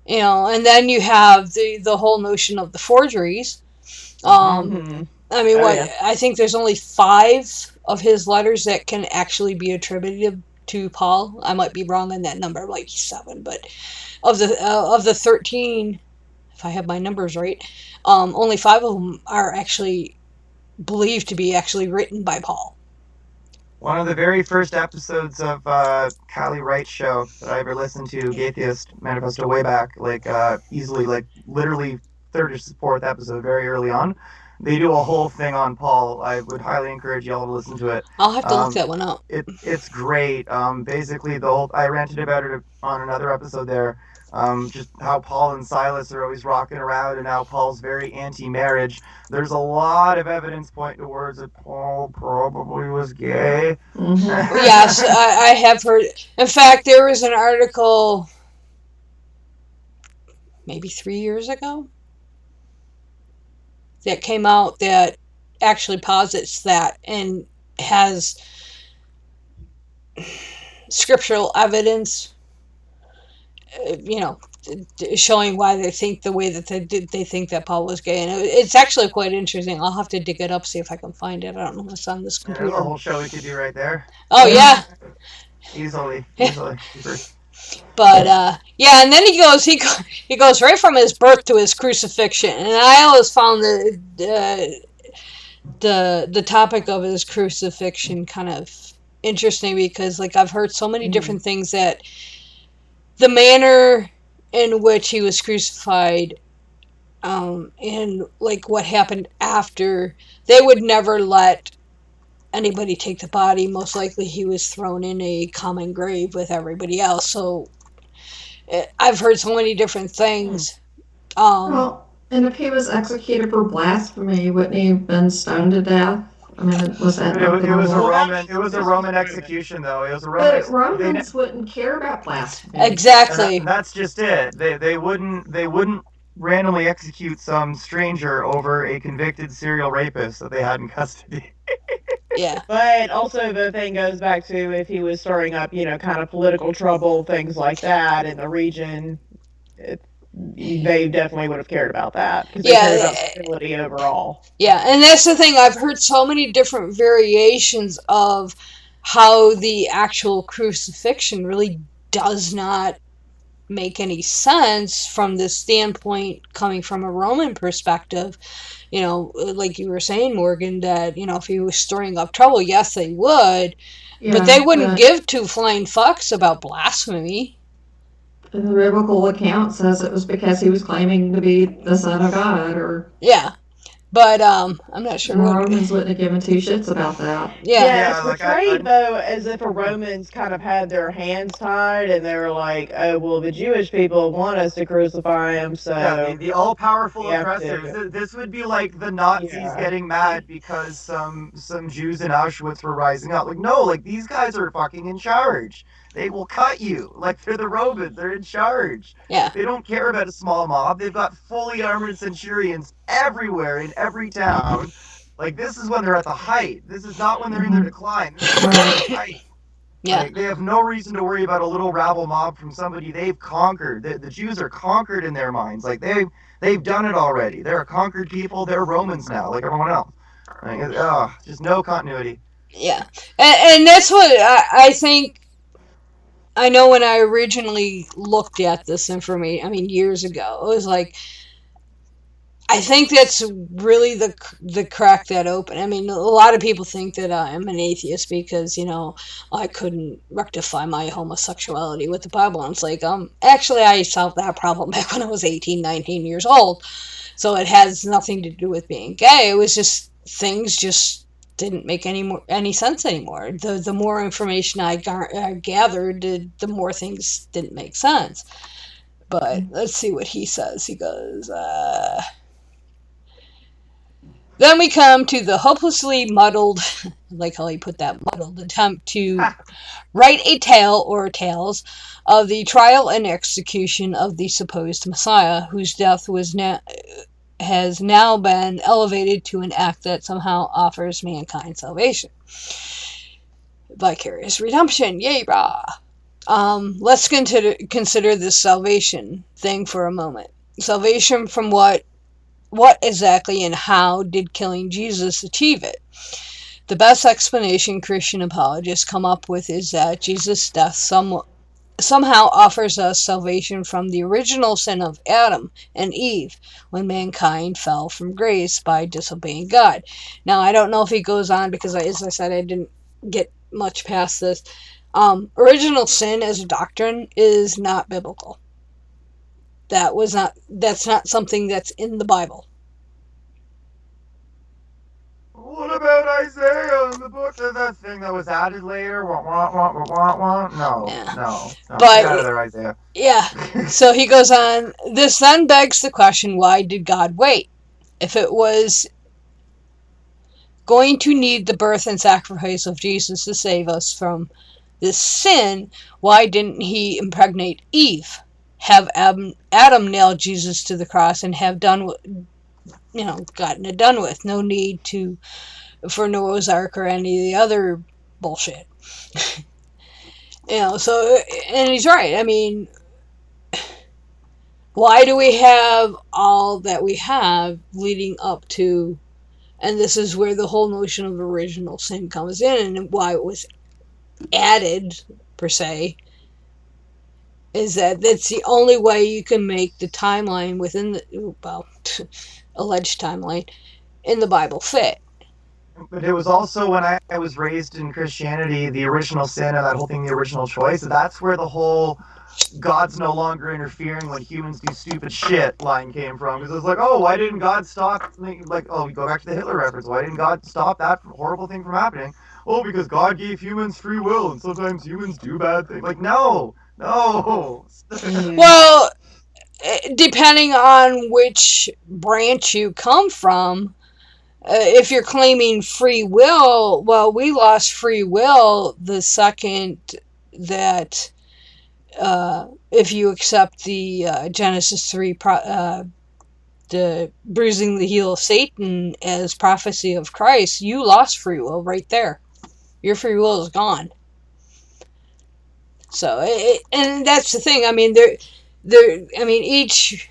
and then you have the whole notion of the forgeries. I mean, I think there's only 5 of his letters that can actually be attributed to Paul. I might be wrong on that number, like 7, but of the 13, if I have my numbers right, only 5 of them are actually believed to be actually written by Paul. One of the very first episodes of Callie Wright's show that I ever listened to, Atheist Manifesto, way back, easily, literally 3rd or 4th episode, very early on. They do a whole thing on Paul. I would highly encourage y'all to listen to it. I'll have to look that one up. It's great. Basically, I ranted about it on another episode there. Just how Paul and Silas are always rocking around and how Paul's very anti-marriage. There's a lot of evidence pointing towards that Paul probably was gay. Mm-hmm. Yes, I have heard. In fact, there was an article maybe 3 years ago that came out that actually posits that and has scriptural evidence, showing why they think the way that they did. They think that Paul was gay, and it's actually quite interesting. I'll have to dig it up, see if I can find it. I don't know if it's on this There's computer. a whole show we could do right there. Oh yeah. Easily. But yeah, and then he goes right from his birth to his crucifixion, and I always found the topic of his crucifixion kind of interesting, because like I've heard so many different things that the manner in which he was crucified, and like what happened after, they would never let anybody take the body. Most likely he was thrown in a common grave with everybody else. So I've heard so many different things. Well, and if he was executed for blasphemy, wouldn't he have been stoned to death? I mean, was that not the It was a rule? Roman execution, though. It was a But Roman. Romans wouldn't care about blasphemy. Exactly. And that's just it. They wouldn't randomly execute some stranger over a convicted serial rapist that they had in custody. Yeah. But also the thing goes back to if he was stirring up, kind of political trouble, things like that in the region, they definitely would have cared about that because they cared about stability overall. Yeah, and that's the thing. I've heard so many different variations of how the actual crucifixion really does not make any sense from this standpoint coming from a Roman perspective. Like you were saying, Morgan, that, if he was stirring up trouble, yes, they would, but they wouldn't give two flying fucks about blasphemy. The biblical account says it was because he was claiming to be the Son of God, or yeah. But I'm not sure. The Romans wouldn't have given two shits about that. Yeah, it's portrayed though as if the Romans kind of had their hands tied, and they were like, "Oh, well, the Jewish people want us to crucify him, so the all-powerful oppressors." This would be like the Nazis getting mad because some Jews in Auschwitz were rising up. Like, no, like these guys are fucking in charge. They will cut you. Like, they're the Romans. They're in charge. Yeah. They don't care about a small mob. They've got fully armored centurions everywhere in every town. Like, this is when they're at the height. This is not when they're in their decline. This is when they're at the height. Yeah. Like, they have no reason to worry about a little rabble mob from somebody they've conquered. The Jews are conquered in their minds. Like, they've done it already. They're a conquered people. They're Romans now, like everyone else. Like, just no continuity. Yeah. And that's what I think. I know when I originally looked at this information, years ago, it was like, I think that's really the crack that open. A lot of people think that I'm an atheist because, I couldn't rectify my homosexuality with the Bible. And it's like, actually, I solved that problem back when I was 18, 19 years old. So it has nothing to do with being gay. It was just, things just didn't make any sense anymore. The more information I gathered, the more things didn't make sense. But let's see what he says. He goes, then we come to the hopelessly muddled, I like how he put that, muddled attempt to write a tale or tales of the trial and execution of the supposed Messiah, whose death has now been elevated to an act that somehow offers mankind salvation. Vicarious redemption, yay rah! Let's consider this salvation thing for a moment. Salvation from what exactly and how did killing Jesus achieve it? The best explanation Christian apologists come up with is that Jesus' death somehow offers us salvation from the original sin of Adam and Eve when mankind fell from grace by disobeying God. Now, I don't know if he goes on because, as I said, I didn't get much past this. Original sin as a doctrine is not biblical. That's not something that's in the Bible. What about Isaiah in the book? That thing that was added later? No. But, get out of there, Isaiah. Yeah. So he goes on, this then begs the question, why did God wait? If it was going to need the birth and sacrifice of Jesus to save us from this sin, why didn't he impregnate Eve? Have Adam nailed Jesus to the cross and have done gotten it done with. No need for Noah's Ark or any of the other bullshit. So, and he's right. I mean, why do we have all that we have leading up to, and this is where the whole notion of original sin comes in, and why it was added, per se, is that that's the only way you can make the timeline within the, alleged timeline in the Bible fit. But it was also when I was raised in Christianity, the original sin and that whole thing, the original choice, that's where the whole God's no longer interfering when humans do stupid shit line came from. Because it's like, oh, why didn't God stop, like, oh, we go back to the Hitler reference, why didn't God stop that horrible thing from happening? Oh, because God gave humans free will and sometimes humans do bad things. Like, no. Well, depending on which branch you come from, if you're claiming free will, well, we lost free will the second that, if you accept the Genesis 3, the bruising the heel of Satan as prophecy of Christ, you lost free will right there. Your free will is gone. So, and that's the thing. I mean, each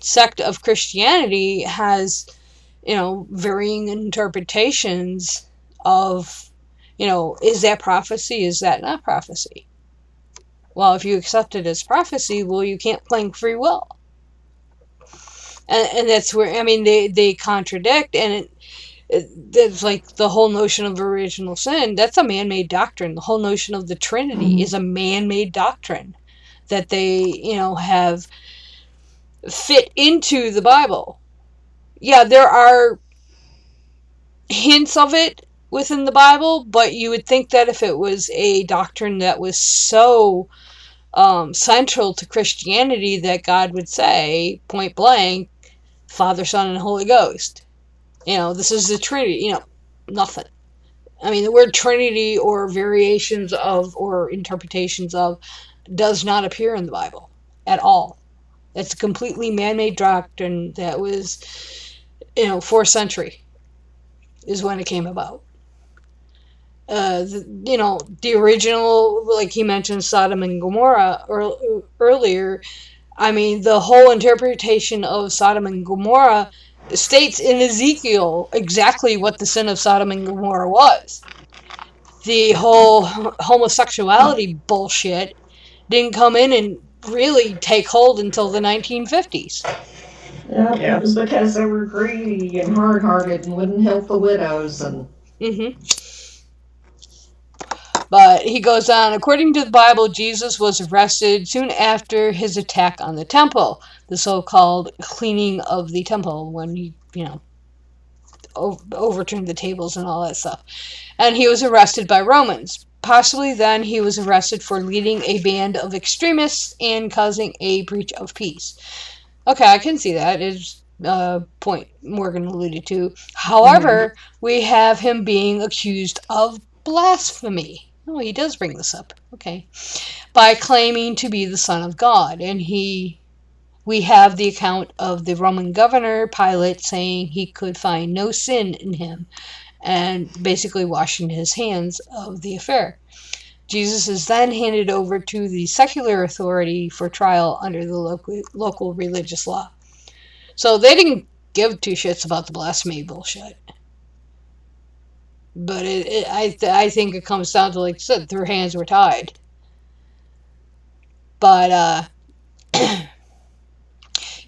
sect of Christianity has, varying interpretations of, is that prophecy? Is that not prophecy? Well, if you accept it as prophecy, well, you can't claim free will. And that's where, they contradict, and it's like the whole notion of original sin, that's a man-made doctrine. The whole notion of the Trinity is a man-made doctrine that they, have fit into the Bible. Yeah, there are hints of it within the Bible, but you would think that if it was a doctrine that was so central to Christianity, that God would say, point blank, Father, Son, and Holy Ghost. This is the Trinity. Nothing. I mean, the word Trinity or variations of or interpretations of does not appear in the Bible at all. That's a completely man-made doctrine that was, 4th century is when it came about. The original, like he mentioned, Sodom and Gomorrah earlier. I mean, the whole interpretation of Sodom and Gomorrah states in Ezekiel exactly what the sin of Sodom and Gomorrah was. The whole homosexuality bullshit didn't come in and really take hold until the 1950s. Yeah, it was because they were greedy and hard-hearted and wouldn't help the widows and. But he goes on, according to the Bible, Jesus was arrested soon after his attack on the temple, the so-called cleaning of the temple, when he, overturned the tables and all that stuff. And he was arrested by Romans. Possibly then he was arrested for leading a band of extremists and causing a breach of peace. Okay, I can see that. Is point Morgan alluded to. However, we have him being accused of blasphemy. Oh, he does bring this up. Okay. By claiming to be the Son of God. And we have the account of the Roman governor, Pilate, saying he could find no sin in him, and basically washing his hands of the affair. Jesus is then handed over to the secular authority for trial under the local religious law. So they didn't give two shits about the blasphemy bullshit. But I think it comes down to, like I said, their hands were tied. But,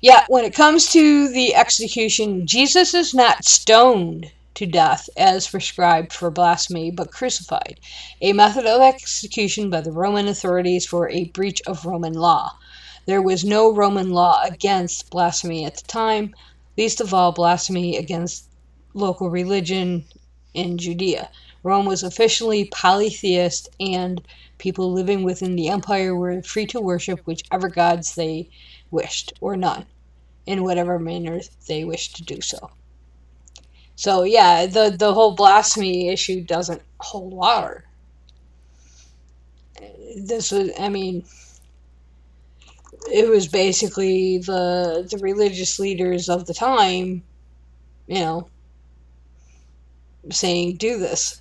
yeah, when it comes to the execution, Jesus is not stoned to death as prescribed for blasphemy, but crucified, a method of execution by the Roman authorities for a breach of Roman law. There was no Roman law against blasphemy at the time, least of all blasphemy against local religion in Judea. Rome was officially polytheist, and people living within the empire were free to worship whichever gods they wished, or none, in whatever manner they wished to do so. So yeah, the whole blasphemy issue doesn't hold water. This was, it was basically the religious leaders of the time, saying, do this.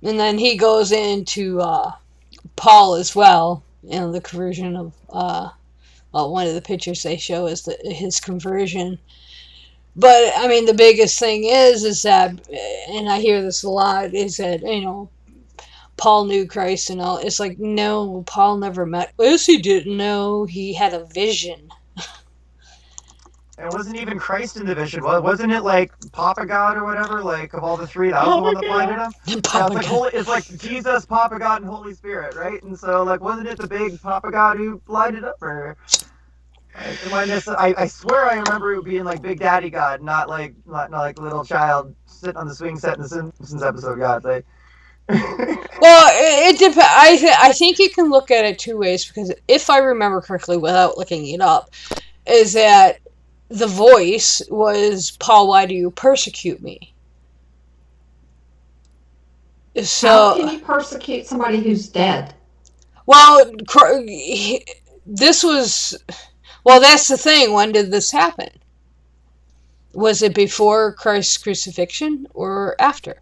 And then he goes into Paul as well, the conversion of, one of the pictures they show is his conversion. But, I mean, the biggest thing is that, and I hear this a lot, is that, Paul knew Christ and all. It's like, no, Paul never met. Yes, he didn't know. He had a vision. And wasn't even Christ in the vision? Wasn't it like Papa God or whatever? Like of all the three, that was the one that blinded him. Yeah, it's like it's like Jesus, Papa God, and Holy Spirit, right? And so like, wasn't it the big Papa God who blinded him? Or I swear I remember it being like Big Daddy God, not like little child sitting on the swing set in the Simpsons episode God. Like. Well, it depends. I think you can look at it two ways, because if I remember correctly, without looking it up, is that the voice was, Paul, why do you persecute me? So, how can you persecute somebody who's dead? Well, this was. Well, that's the thing. When did this happen? Was it before Christ's crucifixion or after?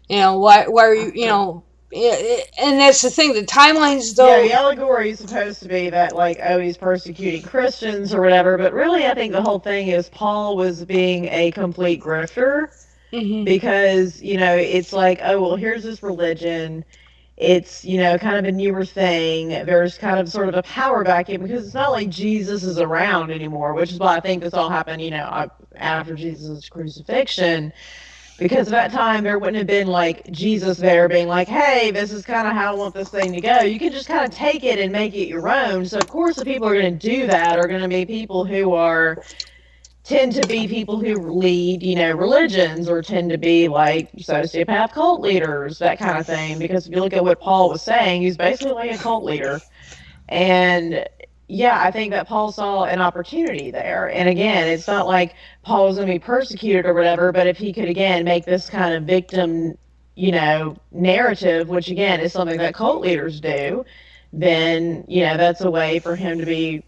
Why are you, and that's the thing, the timelines don't. Yeah, the allegory is supposed to be that, like, oh, he's persecuting Christians or whatever, but really I think the whole thing is Paul was being a complete grifter. Mhm. Because, it's like, oh, well, here's this religion. It's, kind of a newer thing. There's kind of sort of a power vacuum because it's not like Jesus is around anymore, which is why I think this all happened, after Jesus' crucifixion. Because at that time, there wouldn't have been like Jesus there being like, hey, this is kind of how I want this thing to go. You can just kind of take it and make it your own. So, of course, the people who are going to do that are going to be people who tend to be people who lead, religions, or tend to be like sociopath cult leaders, that kind of thing. Because if you look at what Paul was saying, he's basically like a cult leader. And yeah, I think that Paul saw an opportunity there. And again, it's not like Paul was going to be persecuted or whatever, but if he could, again, make this kind of victim, narrative, which again is something that cult leaders do, then, that's a way for him to be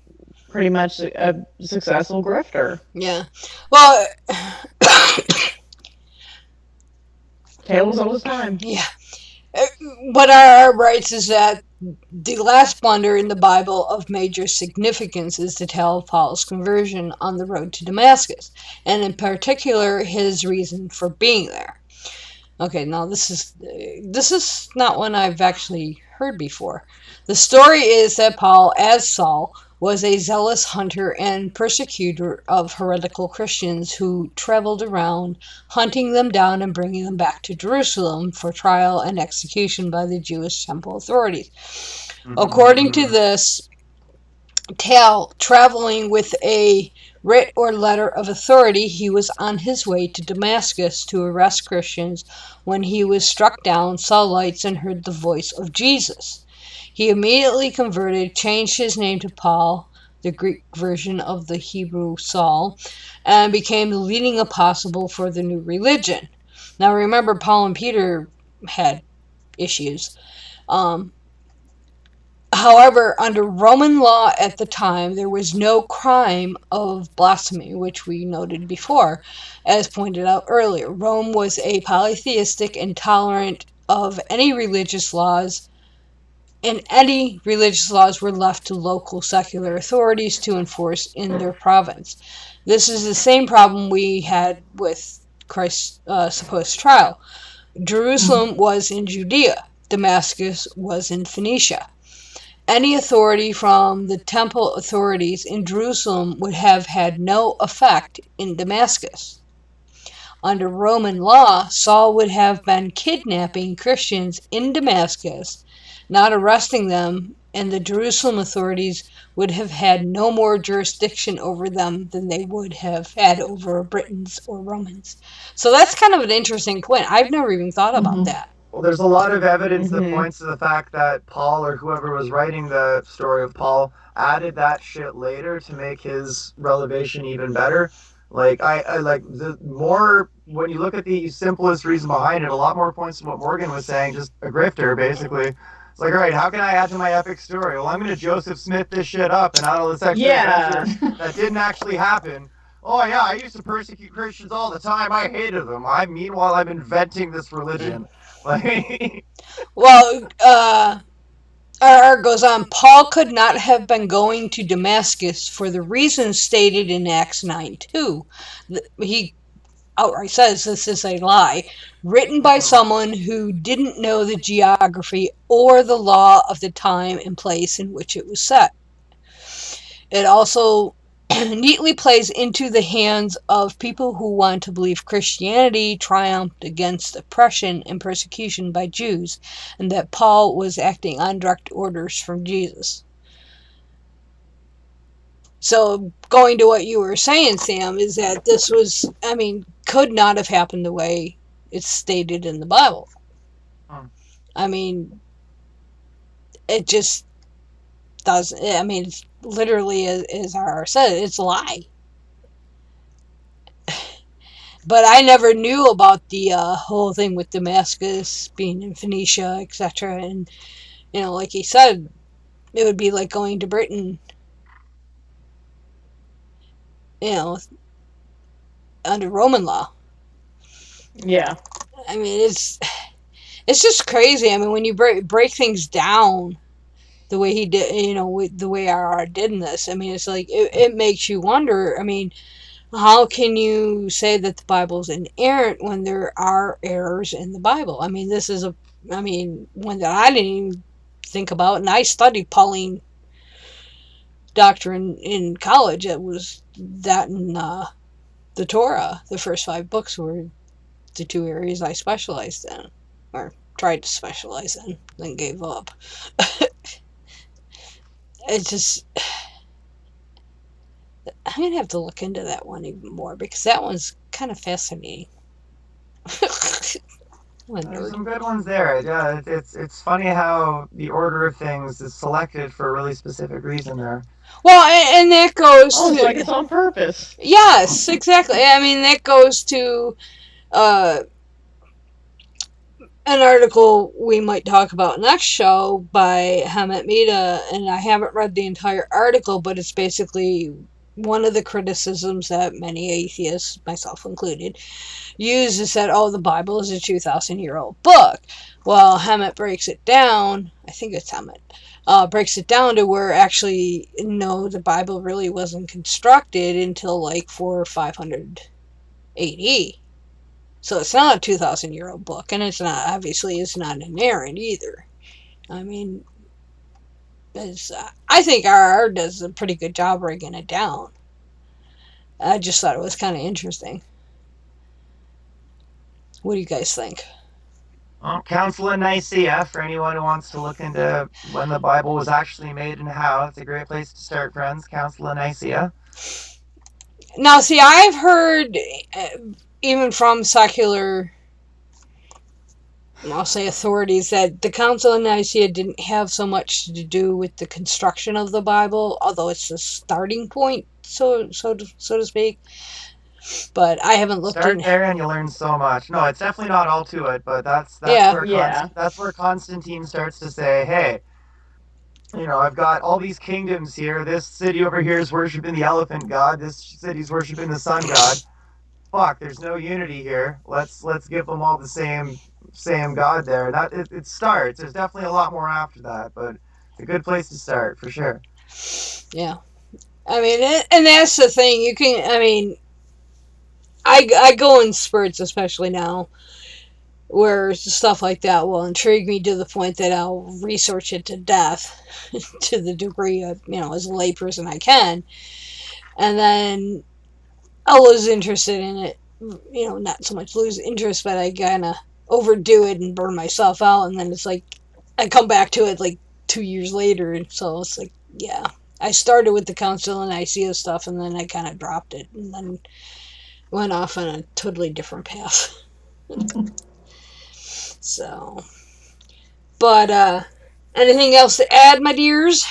pretty much a successful grifter. Yeah. Well, Tables all the time. Yeah. What our rights is that the last blunder in the Bible of major significance is the tale of Paul's conversion on the road to Damascus, and in particular his reason for being there. Okay, now this is not one I've actually heard before. The story is that Paul, as Saul, was a zealous hunter and persecutor of heretical Christians who traveled around, hunting them down and bringing them back to Jerusalem for trial and execution by the Jewish temple authorities. According to this tale, traveling with a writ or letter of authority, he was on his way to Damascus to arrest Christians when he was struck down, saw lights, and heard the voice of Jesus. He immediately converted, changed his name to Paul, the Greek version of the Hebrew Saul, and became the leading apostle for the new religion. Now remember, Paul and Peter had issues. However, under Roman law at the time, there was no crime of blasphemy, which we noted before, as pointed out earlier. Rome was a polytheistic and tolerant of any religious laws, and any religious laws were left to local secular authorities to enforce in their province. This is the same problem we had with Christ's supposed trial. Jerusalem was in Judea. Damascus was in Phoenicia. Any authority from the temple authorities in Jerusalem would have had no effect in Damascus. Under Roman law, Saul would have been kidnapping Christians in Damascus, not arresting them, and the Jerusalem authorities would have had no more jurisdiction over them than they would have had over Britons or Romans. So that's kind of an interesting point. I've never even thought about that. Well, there's a lot of evidence that points to the fact that Paul, or whoever was writing the story of Paul, added that shit later to make his revelation even better. Like I like the more, when you look at the simplest reason behind it, a lot more points to what Morgan was saying, just a grifter basically. It's like, all right, how can I add to my epic story? Well, I'm going to Joseph Smith this shit up and add all this extra Yeah. adventure that didn't actually happen. Oh yeah, I used to persecute Christians all the time. I hated them. Meanwhile I'm inventing this religion. Like, Well, R goes on, Paul could not have been going to Damascus for the reasons stated in Acts 9:2. He outright says this is a lie, written by someone who didn't know the geography or the law of the time and place in which it was set. It also neatly plays into the hands of people who want to believe Christianity triumphed against oppression and persecution by Jews, and that Paul was acting on direct orders from Jesus. So, going to what you were saying, Sam, is that this was, could not have happened the way it's stated in the Bible. It just doesn't. It's literally, as R said, it's a lie. But I never knew about the whole thing with Damascus being in Phoenicia, etc. And, like he said, it would be like going to Britain, under Roman law. Yeah. It's just crazy. When you break things down the way he did, the way R did in this, it's like, it makes you wonder, how can you say that the Bible is inerrant when there are errors in the Bible? This is one that I didn't even think about, and I studied Pauline doctrine in college. It was that and the Torah. The first 5 books were the 2 areas I specialized in, or tried to specialize in, then gave up. It's just, I'm going to have to look into that one even more, because that one's kind of fascinating. there's some good ones there. Yeah, it's funny how the order of things is selected for a really specific reason there. Well, and that goes Oh, it's to, like it's on purpose. Yes, exactly. That goes to an article we might talk about next show by Hamet Mida, and I haven't read the entire article, but it's basically one of the criticisms that many atheists, myself included, use is that, the Bible is a 2,000-year-old book. Well, Hamet breaks it down, I think it's Hamet, breaks it down to where actually, no, the Bible really wasn't constructed until like 400 or 500 AD. So it's not a 2,000-year-old book, and it's not inerrant either. I think R does a pretty good job breaking it down. I just thought it was kind of interesting. What do you guys think? Well, Council of Nicaea, for anyone who wants to look into when the Bible was actually made and how, it's a great place to start, friends. Council of Nicaea. Now, see, I've heard, even from secular, I'll say, authorities, that the Council of Nicaea didn't have so much to do with the construction of the Bible, although it's the starting point, so to speak. But I haven't looked Start there and you learn so much. No, it's definitely not all to it, but that's where Constantine starts to say, hey, I've got all these kingdoms here. This city over here is worshiping the elephant god. This city's worshiping the sun god. Fuck, there's no unity here. Let's give them all the same god there. That it starts. There's definitely a lot more after that, but it's a good place to start for sure. Yeah, and that's the thing. You can, I go in spurts, especially now, where stuff like that will intrigue me to the point that I'll research it to death, to the degree of, as a layperson I can, and then I'll lose interest in it. Not so much lose interest, but I kind of overdo it and burn myself out, and then it's like I come back to it like 2 years later, and so it's like, yeah, I started with the Council of Nicaea stuff, and then I kind of dropped it, and then went off on a totally different path. So, but anything else to add, my dears?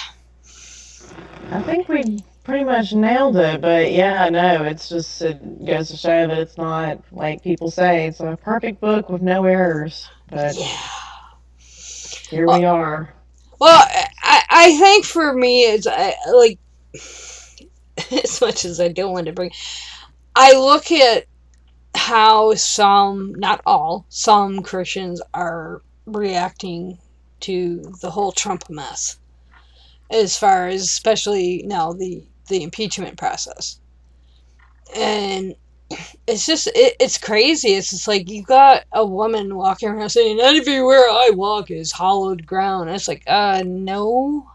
I think we pretty much nailed it, but yeah, no, it goes to show that it's not, like people say, it's a perfect book with no errors, but Yeah. here we are. Well, I think for me, it's like, as much as I don't want to bring, I look at how some, not all, some Christians are reacting to the whole Trump mess, as far as especially now the impeachment process. And it's just it's crazy. It's just like you got a woman walking around saying everywhere I walk is hollowed ground. And it's like no.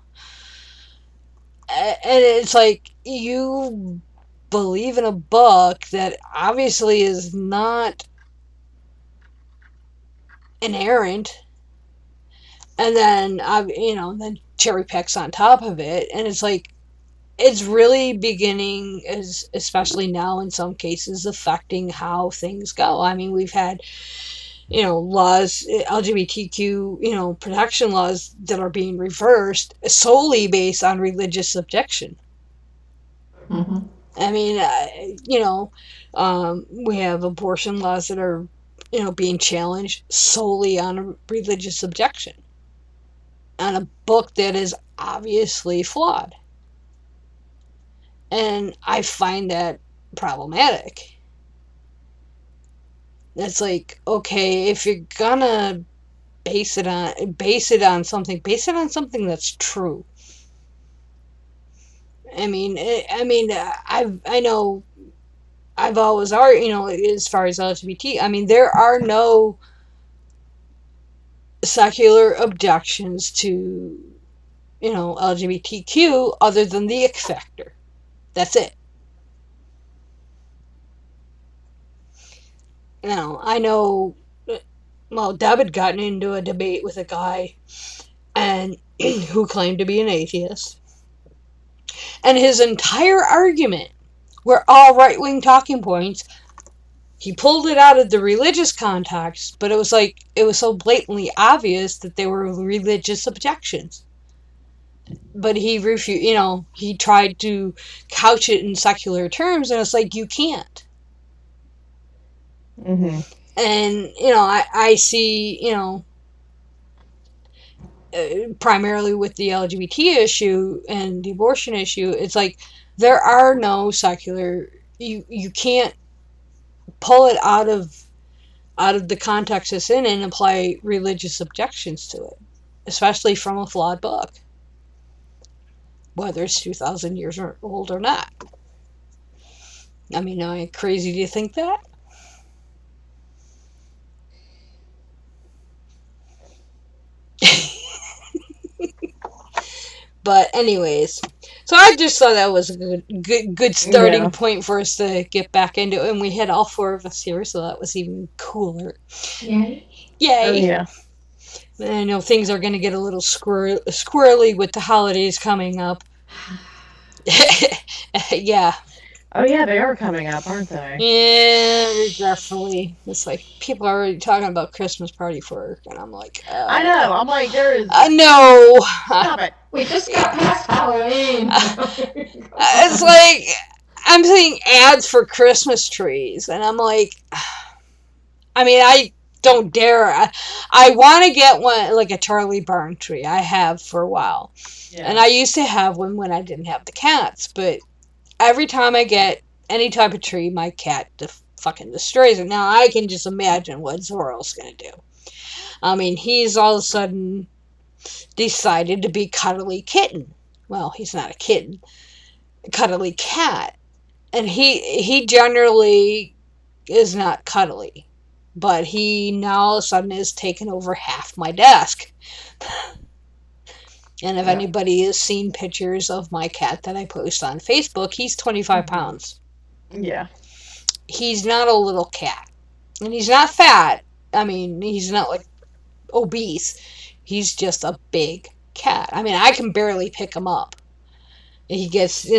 And it's like you believe in a book that obviously is not inerrant, and then then cherry picks on top of it, and it's like it's really beginning, as especially now in some cases, affecting how things go. I mean, we've had laws, LGBTQ, protection laws that are being reversed solely based on religious objection. Mm-hmm. I mean, we have abortion laws that are, being challenged solely on a religious objection, on a book that is obviously flawed. And I find that problematic. It's like, okay, if you're gonna base it on something that's true. I mean, I know I've always argued, as far as LGBT, I mean, there are no secular objections to, LGBTQ other than the X factor. That's it. I know, well, Deb had gotten into a debate with a guy and who claimed to be an atheist. And his entire argument were all right-wing talking points. He pulled it out of the religious context, but it was so blatantly obvious that they were religious objections. But he refused, he tried to couch it in secular terms, and it's like, you can't. Mm-hmm. And, I see, primarily with the LGBT issue and the abortion issue, it's like, there are no secular, you can't pull it out of the context it's in and apply religious objections to it, especially from a flawed book, whether it's 2,000 years old or not. I mean, am I crazy to think that? But anyways, so I just thought that was a good starting point for us to get back into it, and we had all four of us here, so that was even cooler. Yay. Yay! Oh, yeah. I know things are going to get a little squirrely with the holidays coming up. Yeah. Oh, yeah, they are coming up, aren't they? Yeah, definitely. It's like people are already talking about Christmas party for work, and I'm like, I know. I'm like, there is. No. Stop it. We just got past Halloween. It's like I'm seeing ads for Christmas trees, and I'm like, I mean, I don't dare. I want to get one, like a Charlie Barn tree. I have for a while, and I used to have one when I didn't have the cats, but every time I get any type of tree, my cat fucking destroys it. Now, I can just imagine what Zorro's gonna do. I mean, he's all of a sudden decided to be Cuddly Kitten. Well, he's not a kitten. Cuddly Cat. And he generally is not cuddly. But he now all of a sudden has taken over half my desk. And if anybody has seen pictures of my cat that I post on Facebook, he's 25 pounds. Yeah. He's not a little cat. And he's not fat. I mean, he's not like obese. He's just a big cat. I mean, I can barely pick him up. He gets,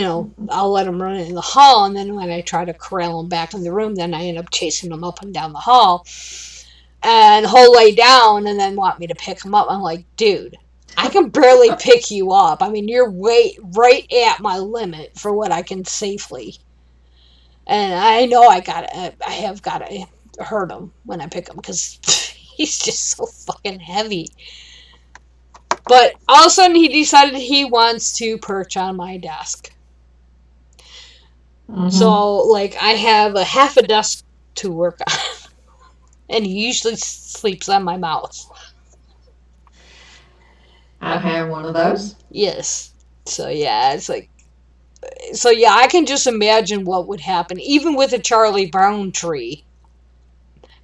I'll let him run in the hall, and then when I try to corral him back in the room, then I end up chasing him up and down the hall. And he'll lay down and then want me to pick him up. I'm like, dude, I can barely pick you up. I mean, you're right at my limit for what I can safely. And I know I have gotta hurt him when I pick him, because he's just so fucking heavy. But all of a sudden he decided he wants to perch on my desk. Mhm. So, like, I have a half a desk to work on. And he usually sleeps on my mouth. I have one of those. Yes. So, yeah, it's like... So, yeah, I can just imagine what would happen, even with a Charlie Brown tree.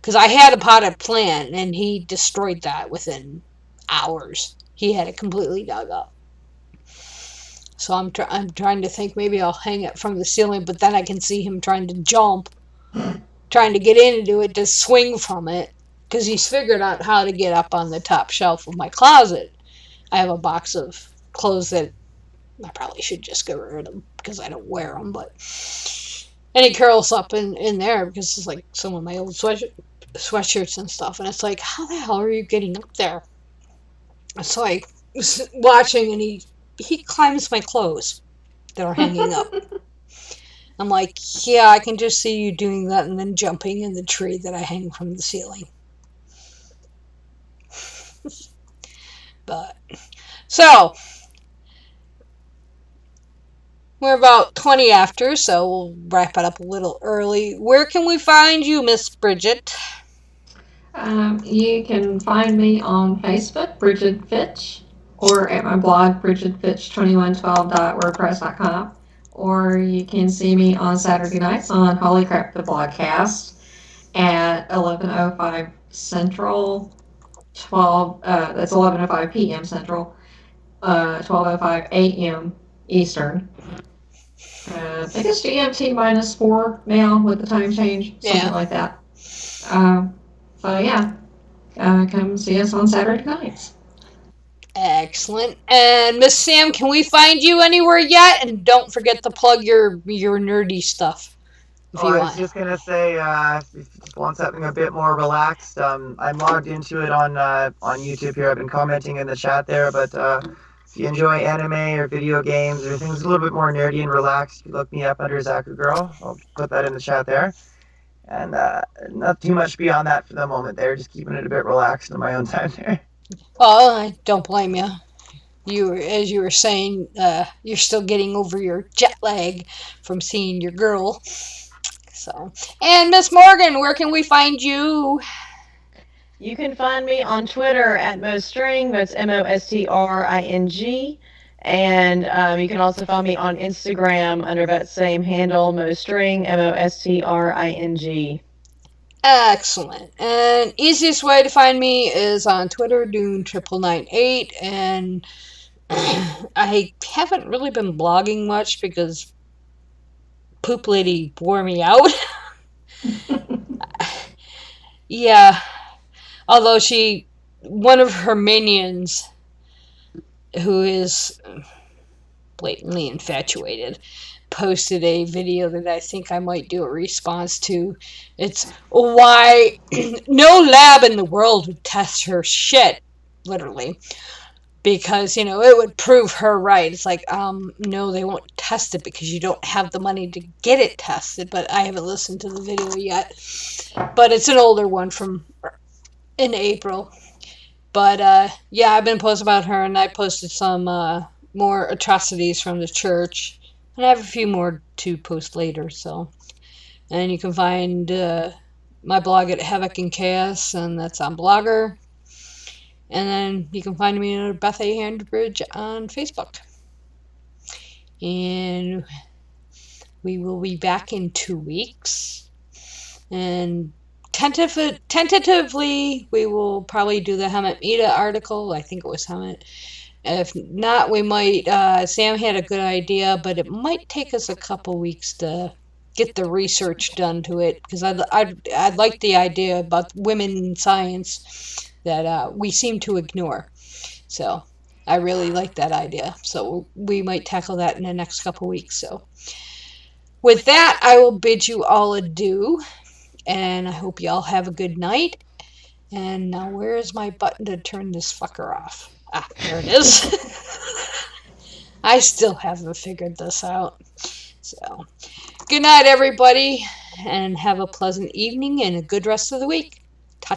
Because I had a potted plant, and he destroyed that within hours. He had it completely dug up. So I'm trying to think maybe I'll hang it from the ceiling, but then I can see him trying to jump, trying to get into it to swing from it, because he's figured out how to get up on the top shelf of my closet. I have a box of clothes that I probably should just get rid of them because I don't wear them, but... And he curls up in there because it's like some of my old sweatshirts and stuff, and it's like, how the hell are you getting up there? So I was watching, and he climbs my clothes that are hanging up. I'm like, yeah, I can just see you doing that and then jumping in the tree that I hang from the ceiling. But, so, we're about 20 after, so we'll wrap it up a little early. Where can we find you, Miss Bridget? You can find me on Facebook, Bridget Fitch, or at my blog, bridgetfitch2112.wordpress.com. Or you can see me on Saturday nights on Holy Crap the Blogcast at 11:05 Central, that's 11:05 p.m. Central, 12:05 a.m. Eastern. I think it's GMT -4 now with the time change, something like that. So yeah, come see us on Saturday nights. Excellent. And Miss Sam, can we find you anywhere yet? And don't forget to plug your nerdy stuff. If you I want. was just gonna say, if you just want something a bit more relaxed, I'm logged into it on YouTube here. I've been commenting in the chat there, but if you enjoy anime or video games or things a little bit more nerdy and relaxed, you look me up under Zaku Girl. I'll put that in the chat there. And not too much beyond that for the moment there, just keeping it a bit relaxed in my own time there. Well, I don't blame you. As you were saying, you're still getting over your jet lag from seeing your girl. So, and Miss Morgan, where can we find you? You can find me on Twitter at Mostring, that's Mostring, and you can also find me on Instagram under that same handle, Mostring, Mostring. Excellent. And easiest way to find me is on Twitter, Dune998, and I haven't really been blogging much because Poop Lady wore me out. Yeah. Although one of her minions, who is blatantly infatuated, posted a video that I think I might do a response to. It's why no lab in the world would test her shit, literally. Because, it would prove her right. It's like, no, they won't test it because you don't have the money to get it tested. But I haven't listened to the video yet. But it's an older one from in April. But, yeah, I've been posting about her, and I posted some more atrocities from the church. And I have a few more to post later, so. And you can find my blog at Havoc and Chaos, and that's on Blogger. And then you can find me at Beth A. Handbridge on Facebook. And we will be back in 2 weeks. And tentatively, we will probably do the Hemet Meta article. I think it was Hemet. If not, we might... Sam had a good idea, but it might take us a couple weeks to get the research done to it. Because I'd like the idea about women in science that we seem to ignore. So I really like that idea. So we might tackle that in the next couple weeks. So with that, I will bid you all adieu. And I hope you all have a good night. And now where is my button to turn this fucker off? Ah, there it is. I still haven't figured this out. So good night, everybody. And have a pleasant evening and a good rest of the week.